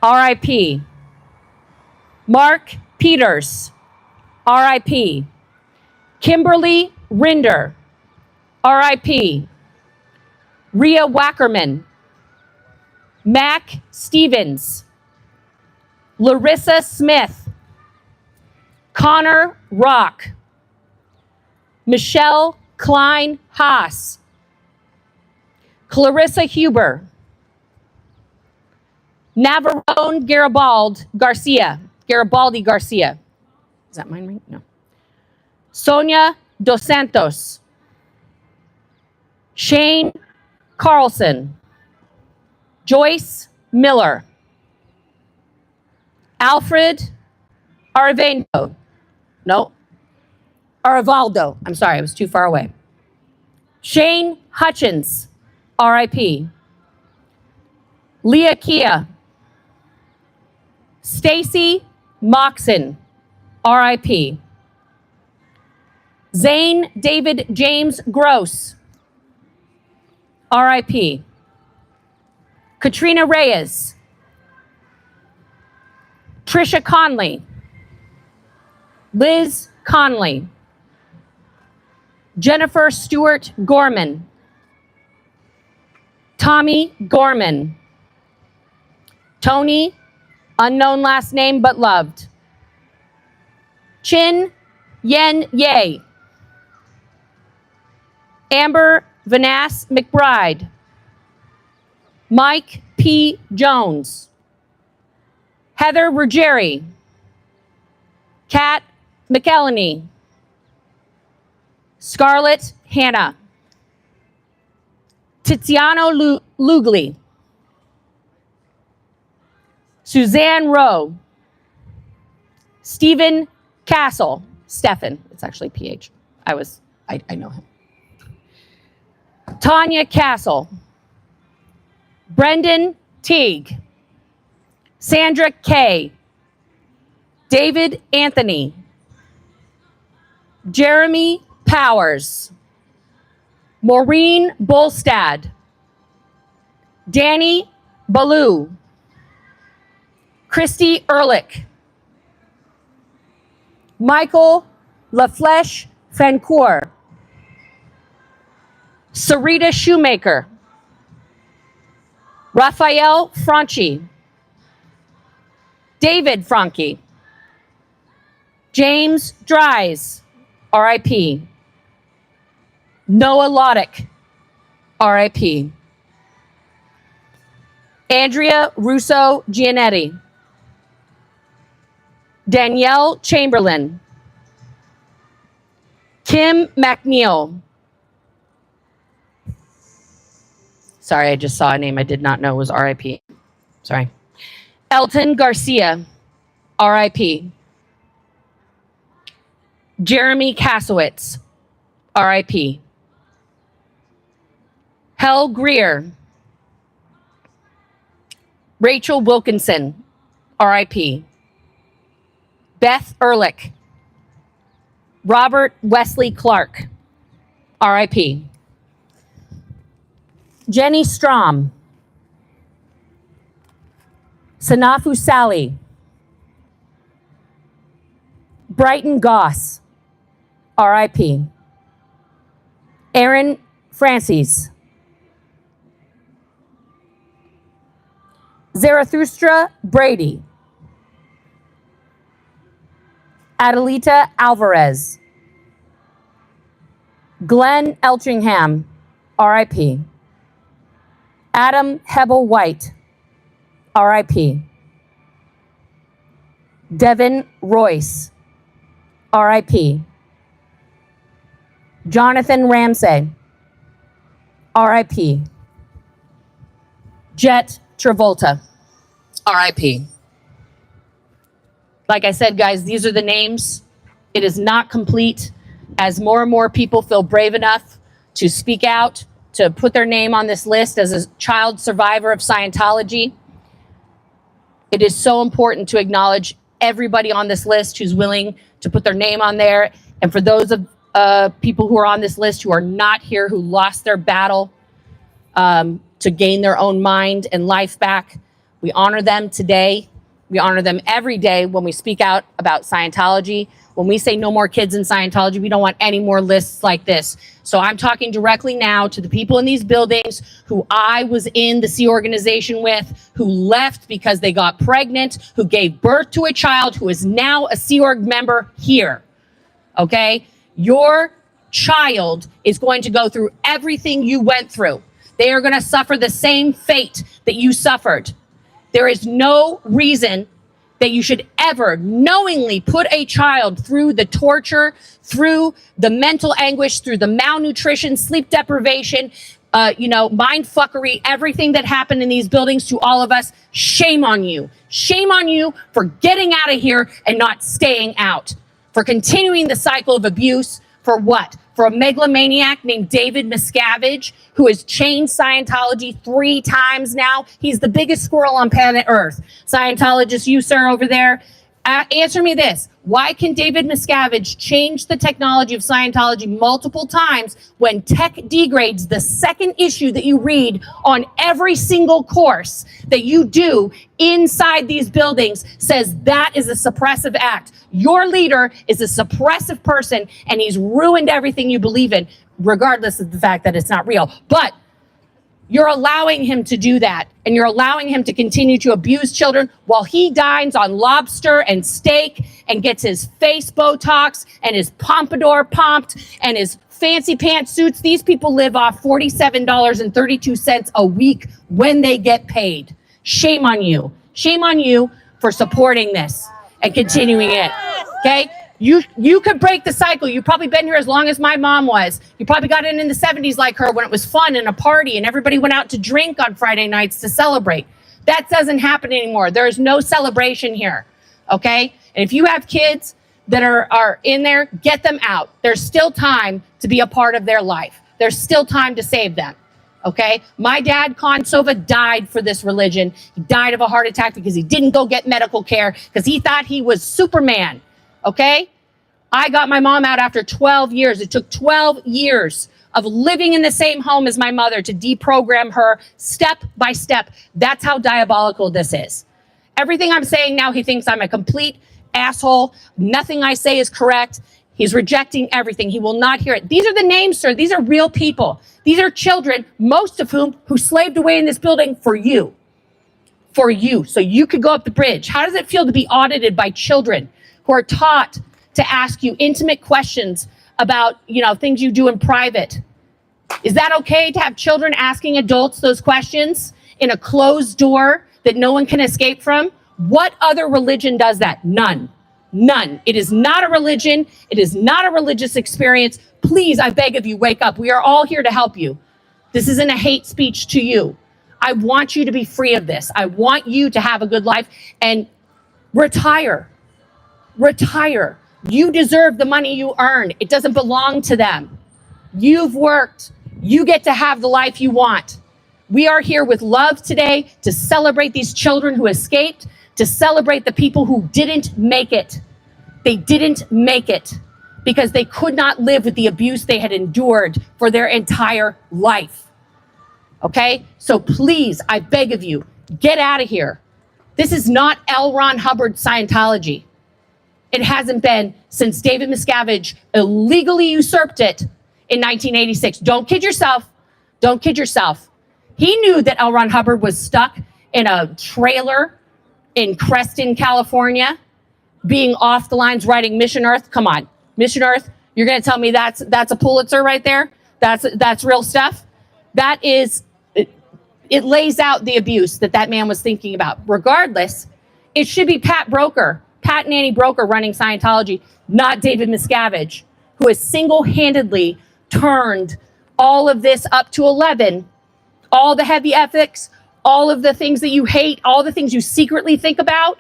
RIP, Mark Peters, RIP, Kimberly Rinder, RIP, Rhea Wackerman, Mac Stevens, Larissa Smith, Connor Rock, Michelle Klein Haas, Clarissa Huber, Navarone Garibaldi Garcia. Is that mine right? No. Sonia Dos Santos, Shane Carlson, Joyce Miller, Alfred Arevalo. No, Aravaldo. I'm sorry, I was too far away. Shane Hutchins, RIP. Leah Kia, Stacy Moxon, RIP. Zane David James Gross, RIP. Katrina Reyes, Trisha Conley, Liz Conley, Jennifer Stewart Gorman, Tommy Gorman, Tony, unknown last name but loved, Chin Yen Ye, Amber Vanass McBride, Mike P. Jones, Heather Ruggieri, Kat McElhenney, Scarlett Hannah, Tiziano Lugli, Suzanne Rowe, Stephen Castle, Stephan, it's actually PH. I know him. Tanya Castle, Brendan Teague, Sandra Kay, David Anthony, Jeremy Powers, Maureen Bolstad, Danny Baloo, Christy Ehrlich, Michael Lafleche Fancourt, Sarita Shoemaker, Raphael Franchi, David Franchi, James Dries, RIP, Noah Loddick, RIP, Andrea Russo Gianetti, Danielle Chamberlain, Kim McNeil. Sorry, I just saw a name I did not know was RIP. Sorry. Elton Garcia, RIP. Jeremy Kasowitz, RIP. Hel Greer, Rachel Wilkinson, RIP. Beth Ehrlich, Robert Wesley Clark, RIP. Jenny Strom, Sanafu Sally, Brighton Goss, RIP. Aaron Francis, Zarathustra Brady, Adelita Alvarez, Glenn Eltringham, RIP. Adam Hebel White, RIP. Devin Royce, RIP. Jonathan Ramsey, RIP. Jet Travolta, RIP. Like I said, guys, these are the names. It is not complete. As more and more people feel brave enough to speak out, to put their name on this list as a child survivor of Scientology, it is so important to acknowledge everybody on this list who's willing to put their name on there. And for those of people who are on this list who are not here, who lost their battle to gain their own mind and life back, we honor them today. We honor them every day when we speak out about Scientology. When we say no more kids in Scientology, we don't want any more lists like this. So I'm talking directly now to the people in these buildings who I was in the Sea Organization with, who left because they got pregnant, who gave birth to a child who is now a Sea Org member here, okay? Your child is going to go through everything you went through. They are going to suffer the same fate that you suffered. There is no reason that you should ever knowingly put a child through the torture, through the mental anguish, through the malnutrition, sleep deprivation, mind fuckery, everything that happened in these buildings to all of us. Shame on you. Shame on you for getting out of here and not staying out, for continuing the cycle of abuse. For what? For a megalomaniac named David Miscavige, who has changed Scientology 3 times now. He's the biggest squirrel on planet Earth. Scientologist, you, sir, over there, answer me this. Why can David Miscavige change the technology of Scientology multiple times when tech degrades the second issue that you read on every single course that you do inside these buildings says that is a suppressive act? Your leader is a suppressive person and he's ruined everything you believe in, regardless of the fact that it's not real. But you're allowing him to do that, and you're allowing him to continue to abuse children while he dines on lobster and steak and gets his face Botox and his pompadour pumped and his fancy pantsuits. These people live off $47.32 a week when they get paid. Shame on you. Shame on you for supporting this and continuing it, okay? You could break the cycle. You've probably been here as long as my mom was. You probably got in the 70s like her when it was fun and a party and everybody went out to drink on Friday nights to celebrate. That doesn't happen anymore. There is no celebration here, okay? And if you have kids that are in there, get them out. There's still time to be a part of their life. There's still time to save them, okay? My dad, Konsova, died for this religion. He died of a heart attack because he didn't go get medical care because he thought he was Superman. Okay? I got my mom out after 12 years. It took 12 years of living in the same home as my mother to deprogram her step by step. That's how diabolical this is. Everything I'm saying now, he thinks I'm a complete asshole. Nothing I say is correct. He's rejecting everything. He will not hear it. These are the names, sir. These are real people. These are children, most of whom who slaved away in this building for you. For you, so you could go up the bridge. How does it feel to be audited by children who are taught to ask you intimate questions about, things you do in private? Is that okay to have children asking adults those questions in a closed door that no one can escape from? What other religion does that? None. None. It is not a religion. It is not a religious experience. Please, I beg of you, wake up. We are all here to help you. This isn't a hate speech to you. I want you to be free of this. I want you to have a good life and retire. Retire. You deserve the money you earn. It doesn't belong to them. You've worked. You get to have the life you want. We are here with love today to celebrate these children who escaped, to celebrate the people who didn't make it. They didn't make it because they could not live with the abuse they had endured for their entire life. Okay? So please, I beg of you, get out of here. This is not L. Ron Hubbard Scientology. It hasn't been since David Miscavige illegally usurped it in 1986. Don't kid yourself. Don't kid yourself. He knew that L. Ron Hubbard was stuck in a trailer in Creston, California, being off the lines writing Mission Earth. Come on, Mission Earth. You're going to tell me that's a Pulitzer right there? That's real stuff? That is, it lays out the abuse that man was thinking about. Regardless, it should be Pat and Annie Broker running Scientology, not David Miscavige, who has single-handedly turned all of this up to 11, all the heavy ethics, all of the things that you hate, all the things you secretly think about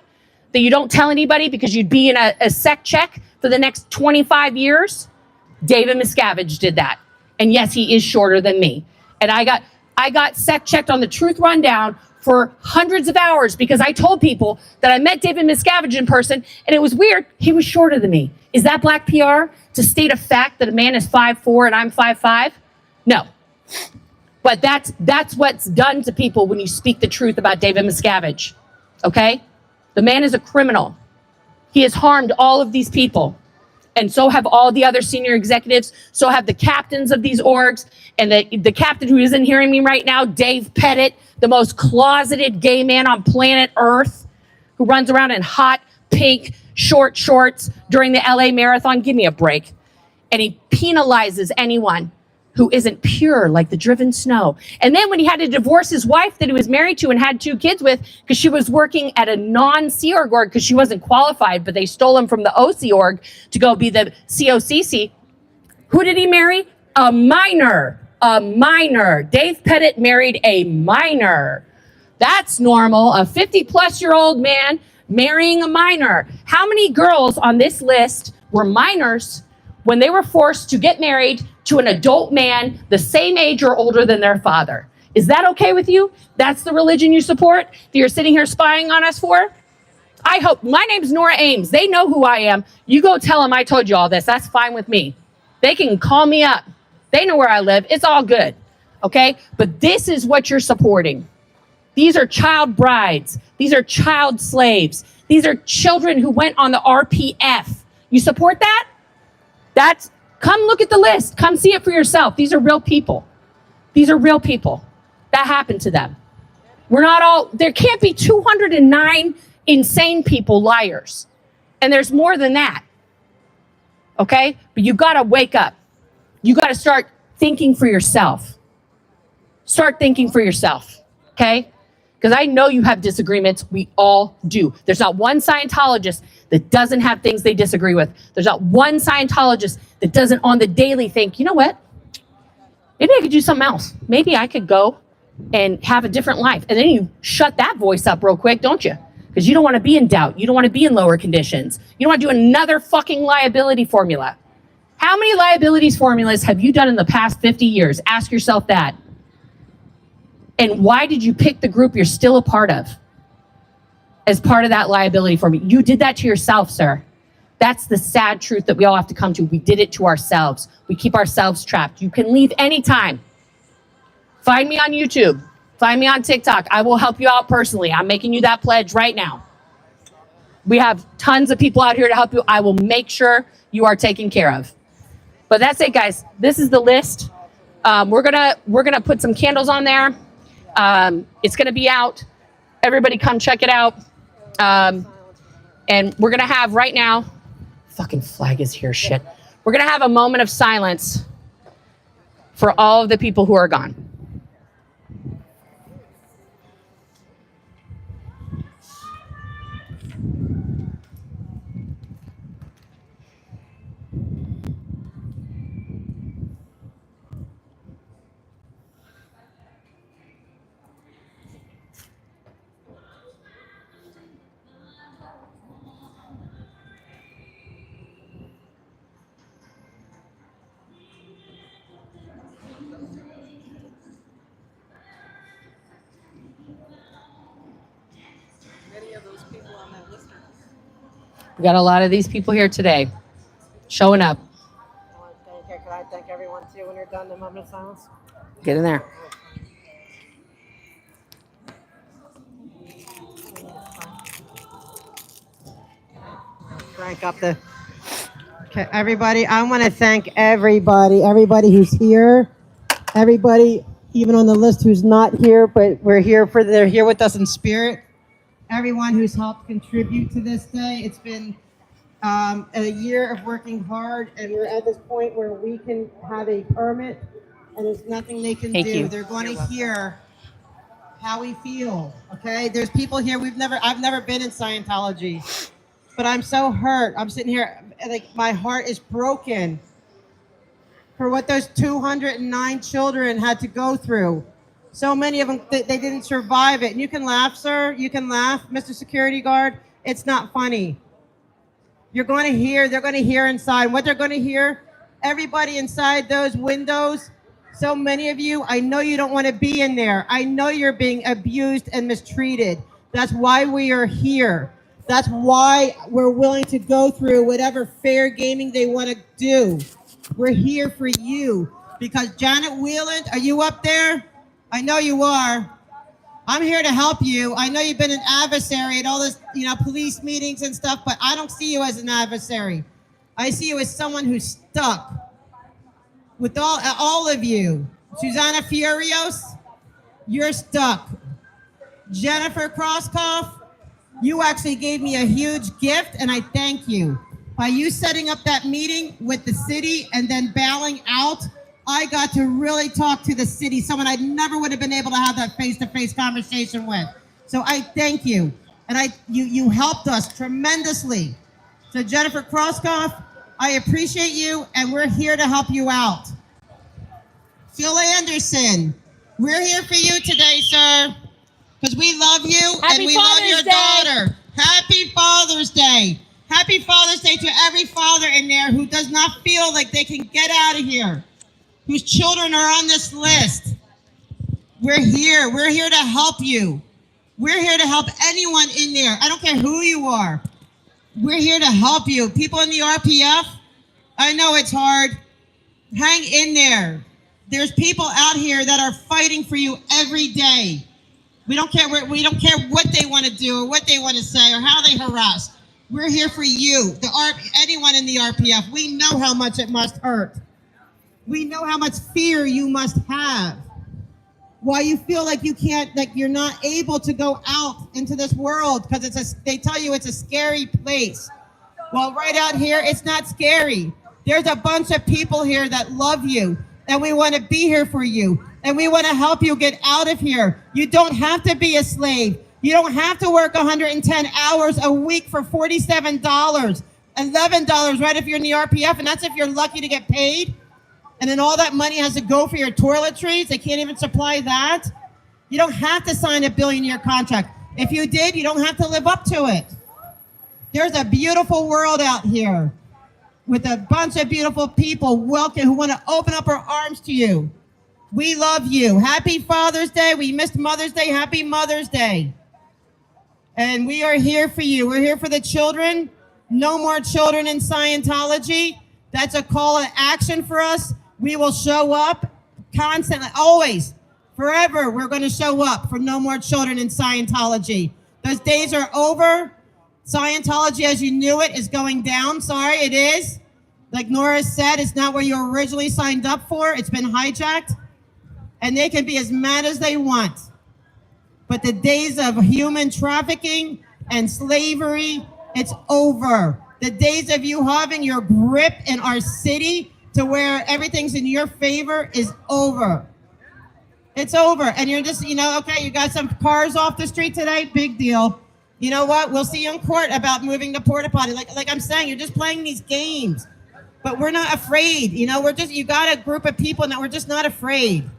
that you don't tell anybody because you'd be in a sec check for the next 25 years. David Miscavige did that. And yes, he is shorter than me. And I got sec checked on the Truth Rundown for hundreds of hours because I told people that I met David Miscavige in person, and it was weird. He was shorter than me. Is that black PR to state a fact that a man is 5'4" and I'm 5'5"? No. But that's what's done to people when you speak the truth about David Miscavige. Okay? The man is a criminal. He has harmed all of these people. And so have all the other senior executives. So have the captains of these orgs. And the captain who isn't hearing me right now, Dave Pettit, the most closeted gay man on planet Earth, who runs around in hot pink short shorts during the LA Marathon. Give me a break. And he penalizes anyone who isn't pure like the driven snow. And then when he had to divorce his wife that he was married to and had 2 kids with because she was working at a non-Sea Org because she wasn't qualified, but they stole him from the OC Org to go be the COCC. Who did he marry? A minor. A minor. Dave Pettit married a minor. That's normal. A 50-plus-year-old man marrying a minor. How many girls on this list were minors when they were forced to get married to an adult man the same age or older than their father? Is that okay with you? That's the religion you support that you're sitting here spying on us for? I hope. My name's Nora Ames. They know who I am. You go tell them I told you all this. That's fine with me. They can call me up. They know where I live. It's all good. Okay? But this is what you're supporting. These are child brides. These are child slaves. These are children who went on the RPF. You support that? Come look at the list. Come see it for yourself. These are real people. These are real people. That happened to them. There can't be 209 insane people liars. And there's more than that. Okay? But you gotta wake up. You gotta start thinking for yourself. Start thinking for yourself. Okay? Because I know you have disagreements. We all do. There's not one Scientologist that doesn't have things they disagree with. There's not one Scientologist that doesn't on the daily think, you know what? Maybe I could do something else. Maybe I could go and have a different life. And then you shut that voice up real quick, don't you? Because you don't want to be in doubt. You don't want to be in lower conditions. You don't want to do another fucking liability formula. How many liabilities formulas have you done in the past 50 years? Ask yourself that. And why did you pick the group you're still a part of as part of that liability formula? You did that to yourself, sir. That's the sad truth that we all have to come to. We did it to ourselves. We keep ourselves trapped. You can leave anytime. Find me on YouTube. Find me on TikTok. I will help you out personally. I'm making you that pledge right now. We have tons of people out here to help you. I will make sure you are taken care of. But that's it, guys. This is the list. We're gonna put some candles on there. It's gonna be out. Everybody come check it out. And we're gonna have right now, fucking flag is here, shit. We're gonna have a moment of silence for all of the people who are gone. We got a lot of these people here today showing up. Can I thank everyone too when you're done, the moment of silence? Get in there. Crank up the... Okay, everybody, I want to thank everybody who's here, everybody even on the list who's not here, but they're here with us in spirit. Everyone who's helped contribute to this day. It's been a year of working hard, and we're at this point where we can have a permit, and there's nothing they can do. They're going to hear how we feel. Okay, there's people here. I've never been in Scientology, but I'm so hurt. I'm sitting here like my heart is broken for what those 209 children had to go through. So many of them, they didn't survive it. And you can laugh, sir. You can laugh, Mr. Security Guard. It's not funny. They're going to hear inside. What they're going to hear, everybody inside those windows, so many of you, I know you don't want to be in there. I know you're being abused and mistreated. That's why we are here. That's why we're willing to go through whatever fair gaming they want to do. We're here for you. Because Janet Wheeland, are you up there? I know you are. I'm here to help you. I know you've been an adversary at all this, police meetings and stuff, but I don't see you as an adversary. I see you as someone who's stuck. With all of you. Susanna Furios, you're stuck. Jennifer Crosskoff, you actually gave me a huge gift, and I thank you. By you setting up that meeting with the city and then bowing out, I got to really talk to the city, someone I never would have been able to have that face-to-face conversation with. So I thank you. And you helped us tremendously. So Jennifer Crosskoff, I appreciate you, and we're here to help you out. Phil Anderson, we're here for you today, sir, because we love you and we love your daughter. Happy Father's Day. Happy Father's Day to every father in there who does not feel like they can get out of here, whose children are on this list. We're here. We're here to help you. We're here to help anyone in there. I don't care who you are. We're here to help you. People in the RPF, I know it's hard. Hang in there. There's people out here that are fighting for you every day. We don't care what they want to do or what they want to say or how they harass. We're here for you. Anyone in the RPF, we know how much it must hurt. We know how much fear you must have. Why you feel like you can't, like you're not able to go out into this world because they tell you it's a scary place. Well, right out here, it's not scary. There's a bunch of people here that love you, and we want to be here for you, and we want to help you get out of here. You don't have to be a slave. You don't have to work 110 hours a week for $47, $11, right, if you're in the RPF, and that's if you're lucky to get paid. And then all that money has to go for your toiletries. They can't even supply that. You don't have to sign a billion-year contract. If you did, you don't have to live up to it. There's a beautiful world out here with a bunch of beautiful people who want to open up our arms to you. We love you. Happy Father's Day. We missed Mother's Day. Happy Mother's Day. And we are here for you. We're here for the children. No more children in Scientology. That's a call to action for us. We will show up constantly, always, forever. We're going to show up for no more children in Scientology. Those days are over. Scientology, as you knew it, is going down. Sorry, it is. Like Nora said, it's not what you originally signed up for. It's been hijacked. And they can be as mad as they want. But the days of human trafficking and slavery, it's over. The days of you having your grip in our city to where everything's in your favor is over. It's over. And you're just, okay, you got some cars off the street today, big deal. You know what? We'll see you in court about moving the porta potty. Like I'm saying, you're just playing these games. But we're not afraid. You got a group of people that we're just not afraid.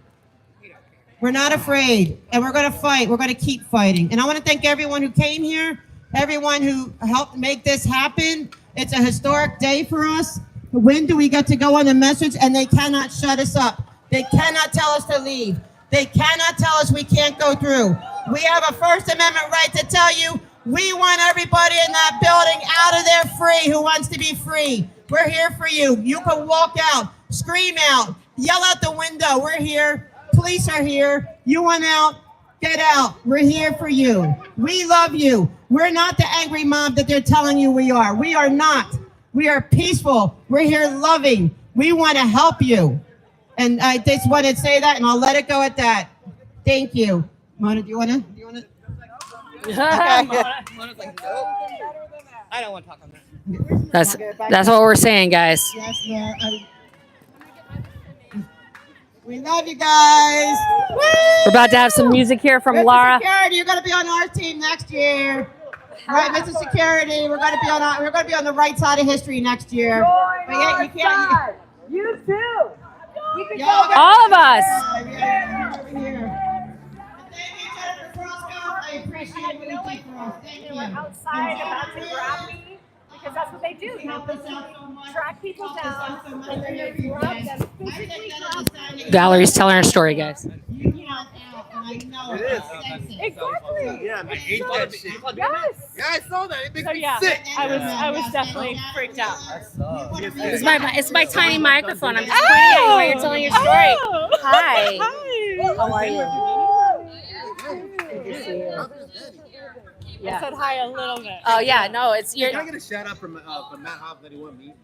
We're not afraid. And we're going to fight. We're going to keep fighting. And I want to thank everyone who came here, everyone who helped make this happen. It's a historic day for us. When do we get to go on the message? And they cannot shut us up. They cannot tell us to leave. They cannot tell us we can't go through. We have a First Amendment right to tell you we want everybody in that building out of there free who wants to be free. We're here for you. You can walk out, scream out, yell out the window. We're here. Police are here. You want out? Get out. We're here for you. We love you. We're not the angry mob that they're telling you we are. We are not. We are peaceful. We're here loving. We want to help you. And I just want to say that, and I'll let it go at that. Thank you. Mona, do you want to? Okay. Mona's like, nope. I don't want to talk on that. That's what we're saying, guys. Yes, Nora. We love you guys. Woo! We're about to have some music here from Mr. Laura. Security, you're going to be on our team next year. Right, Mr. Security, we're going to be on the right side of history next year. But yeah, you can't. You too. We can All of us. I appreciate what you do for us. Thank you. outside about to grab me because that's what they do. They track people down and then they grab them, physically grab them. Valerie's telling her story, guys. It is. Exactly. Yeah, I hate that shit. Yes. Yeah, I saw that. It makes So me yeah, sick. I was definitely freaked out. It's my tiny microphone. I'm just pointing at you while you're telling your story. Oh. Hi. Hi. How are you? I said hi a little bit. Oh yeah, no, it's Can I get a shout out from Matt Hobbs 91? Me?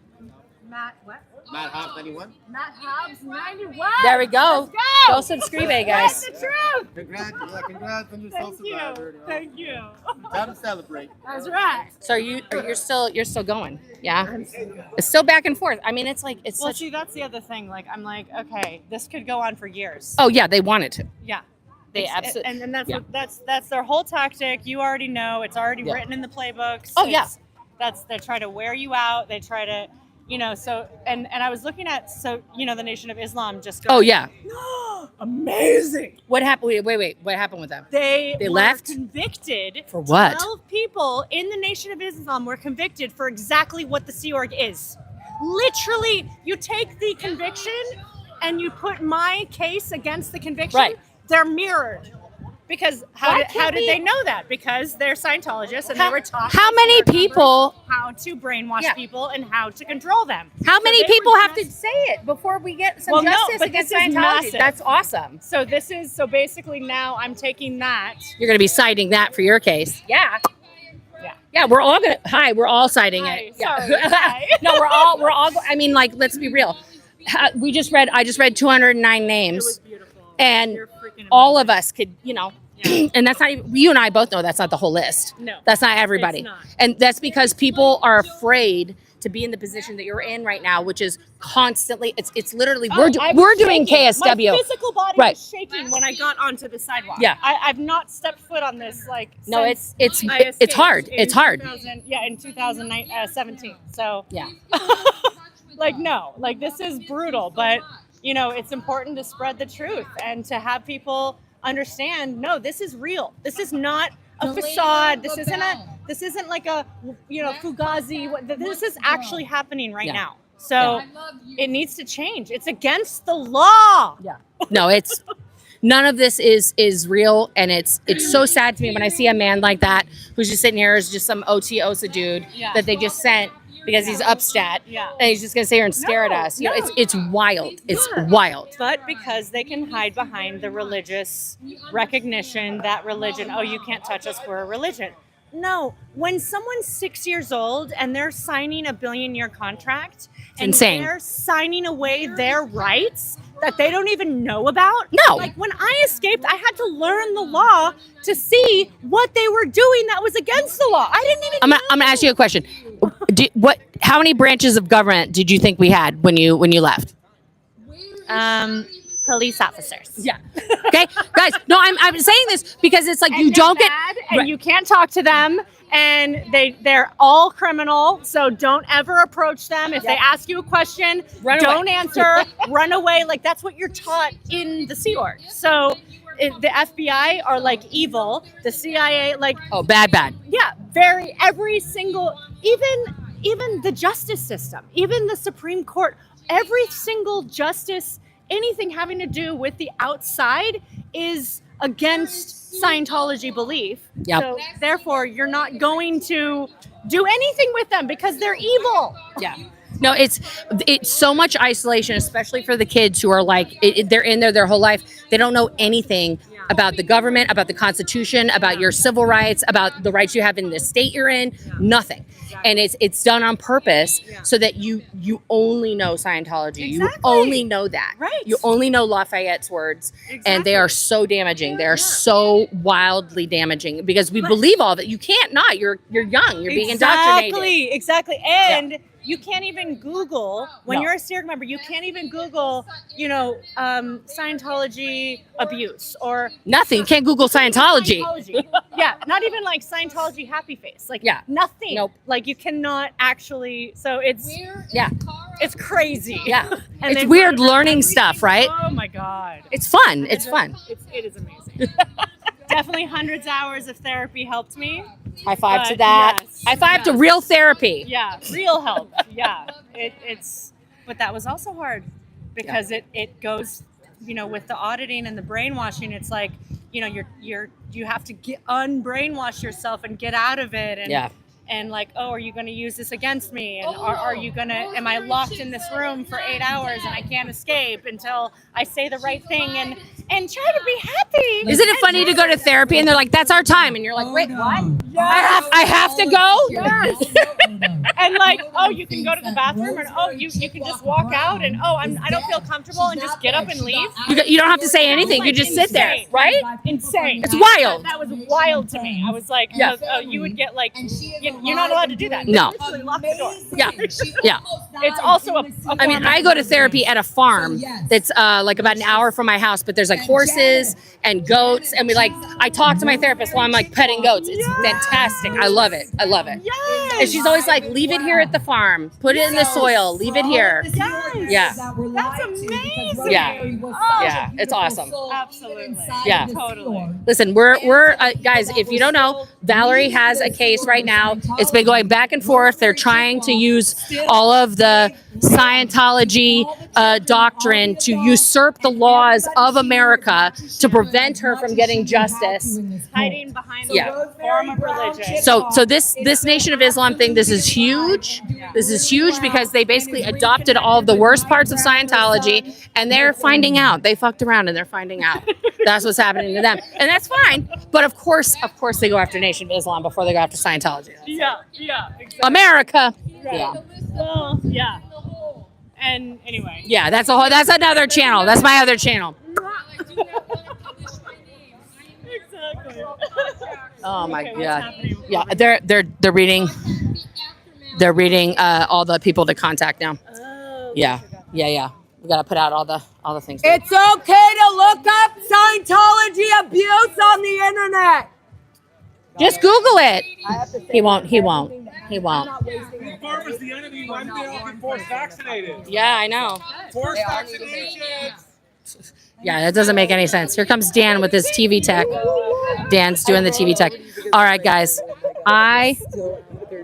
Matt, what? Matt Hobbs 91? Matt Hobbs 91. There we go. Let's go. Go subscribe, guys. That's the truth. Congrats on your Thank you. survivor. Thank you. Time to celebrate. That's right. So you're still going, yeah? It's still back and forth. I mean, it's like it's Well, such. see, that's the other thing. Like, I'm like, okay, this could go on for years. Oh yeah, they wanted to. Yeah. They absolutely. And that's yeah. that's their whole tactic. You already know. It's already Yeah. written in the playbooks. Oh, yeah. They try to wear you out. They try to, so and I was looking at the Nation of Islam just. Oh yeah. Amazing. What happened? Wait. What happened with them? They were left? convicted. For what? 12 people in the Nation of Islam were convicted for exactly what the Sea Org is. Literally, you take the conviction and you put my case against the conviction. Right. They're mirrored. Because how did they know that? Because they're Scientologists and they were taught How many people? how to brainwash Yeah. people and how to control them. How So many they people were have to just- say it before we get some Well, no, justice but against this is Scientology? massive. That's awesome. So basically now I'm taking that. You're going to be citing that for your case. Yeah. Yeah. Yeah, we're all citing Hi, it. Yeah. sorry. Hi. No, we're all. I mean, like, let's be real. I just read 209 names, It was beautiful. and You're freaking all of amazing. us could, and that's not even, you and I both know that's not the whole list. No, That's not everybody. it's not. And that's because people are afraid to be in the position that you're in right now, which is constantly, it's literally, I we're was doing shaking. KSW. My physical body Right. was shaking when I got onto the sidewalk. Yeah. I've not stepped foot on this No, since it's I it's escaped hard. in It's hard. 2017. So Yeah. this is brutal, but it's important to spread the truth and to have people understand. No, this is real. This is not a facade. This isn't like a fugazi. This is actually happening right Yeah. now. So it needs to change. It's against the law. Yeah. No, it's None of this is real, and it's so sad to me when I see a man like that who's just sitting here as just some OT-OSA dude that they just sent because he's upstat, and he's just gonna sit here and stare at us. You know, it's wild. It's wild. But because they can hide behind the religious recognition that religion, oh, you can't touch us, we're a religion. No, when someone's 6 years old and they're signing a billion-year contract and insane. They're signing away their rights that they don't even know about. No. Like when I escaped, I had to learn the law to see what they were doing that was against the law. I didn't even know. I'm gonna ask you a question. How many branches of government did you think we had when you left? Police officers. Yeah. Okay, guys. No, I'm saying this because it's like you don't get and you can't talk to them, and they're all criminal. So don't ever approach them. If they ask you a question, don't answer. Run away. Like that's what you're taught in the Sea Org. So the FBI are like evil. The CIA like bad. Yeah, every single even the justice system, even the Supreme Court, every single justice. Anything having to do with the outside is against Scientology belief. Yep. So therefore, you're not going to do anything with them because they're evil. Yeah. No, it's so much isolation, especially for the kids who are like, they're in there their whole life. They don't know anything about the government, about the Constitution, about your civil rights, about the rights you have in the state you're in, nothing. And it's done on purpose so that you only know Scientology. You only know that. Right. You only know Lafayette's words. And they are so damaging. They are so wildly damaging because we believe all that. You can't not. You're young. You're being indoctrinated. Exactly. And you can't even Google, when you're a SEERG member, you can't even Google, Scientology abuse or... Nothing. You can't Google Scientology. Yeah, not even like Scientology happy face. Like, nothing. Nope. Like, you cannot actually... So it's... It's crazy. Yeah. And it's weird learning stuff, right? Oh, my God. It's fun. It's fun. It is amazing. Definitely hundreds of hours of therapy helped me. High five to that. Yes, High five to real therapy. Yeah, real help. Yeah, but that was also hard because it goes, with the auditing and the brainwashing. It's like, you have to unbrainwash yourself and get out of it. And like, oh, are you going to use this against me? And am I locked in this room for 8 hours and I can't escape until I say the right thing and try to be happy? Isn't it funny to go to therapy and they're like, that's our time. And you're like, wait, what? Yes. I have to go? Yes. And like, oh, you can go to the bathroom and you can just walk out and I don't feel comfortable and just get up and leave. You don't have to say anything. You just sit there, right? Insane. It's wild. That was wild to me. I was like, you would get like, you're not allowed to do that. No. Literally lock the door. Yeah. Yeah. It's also I go to therapy at a farm that's like about an hour from my house, but there's like horses and goats. And I talk to my therapist while I'm like petting goats. It's fantastic. I love it. I love it. Yes. And she's always like, leave it here at the farm. Put it in the soil. Leave it here. Yes. Yeah. That's amazing. Yeah. Oh, Yeah. It's awesome. Absolutely. Yeah. Totally. Listen, we're guys, if you don't know, Valerie has a case right now. It's been going back and forth. They're trying to use all of the Scientology doctrine to usurp the laws of America to prevent her from getting justice. Hiding behind the form of religion. So this Nation of Islam thing, this is huge. This is huge because they basically adopted all of the worst parts of Scientology and they're finding out. They fucked around and they're finding out. That's what's happening to them. And that's fine. But of course they go after Nation of Islam before they go after Scientology. Yeah, exactly. America. Right. Yeah. Well, yeah. And anyway. Yeah, that's another channel. That's my other channel. Exactly. Oh my Okay, what's God. happening? Yeah, they're reading all the people to contact now. Oh, Yeah. We gotta put out all the things. It's okay to look up Scientology abuse on the internet. Just Google it. He won't. Farmers the enemy when they all get forced vaccinated. Yeah, I know. Forced vaccinations. Yeah, that doesn't make any sense. Here comes Dan with his TV tech. Dan's doing the TV tech. All right, guys. I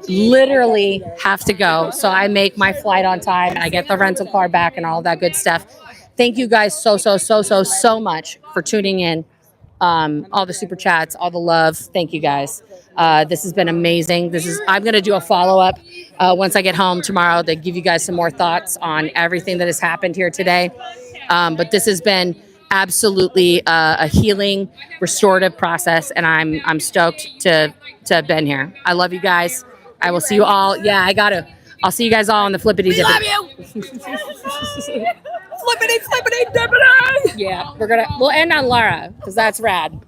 literally have to go. So I make my flight on time and I get the rental car back and all that good stuff. Thank you guys so much for tuning in. All the super chats, all the love. Thank you guys. This has been amazing. I'm going to do a follow-up once I get home tomorrow to give you guys some more thoughts on everything that has happened here today. But this has been absolutely a healing, restorative process, and I'm stoked to have been here. I love you guys. I will see you all. Yeah, I'll see you guys all on the flippity dippity. Love you. Flippity, flippity, dippity. Yeah, we'll end on Laura because that's rad.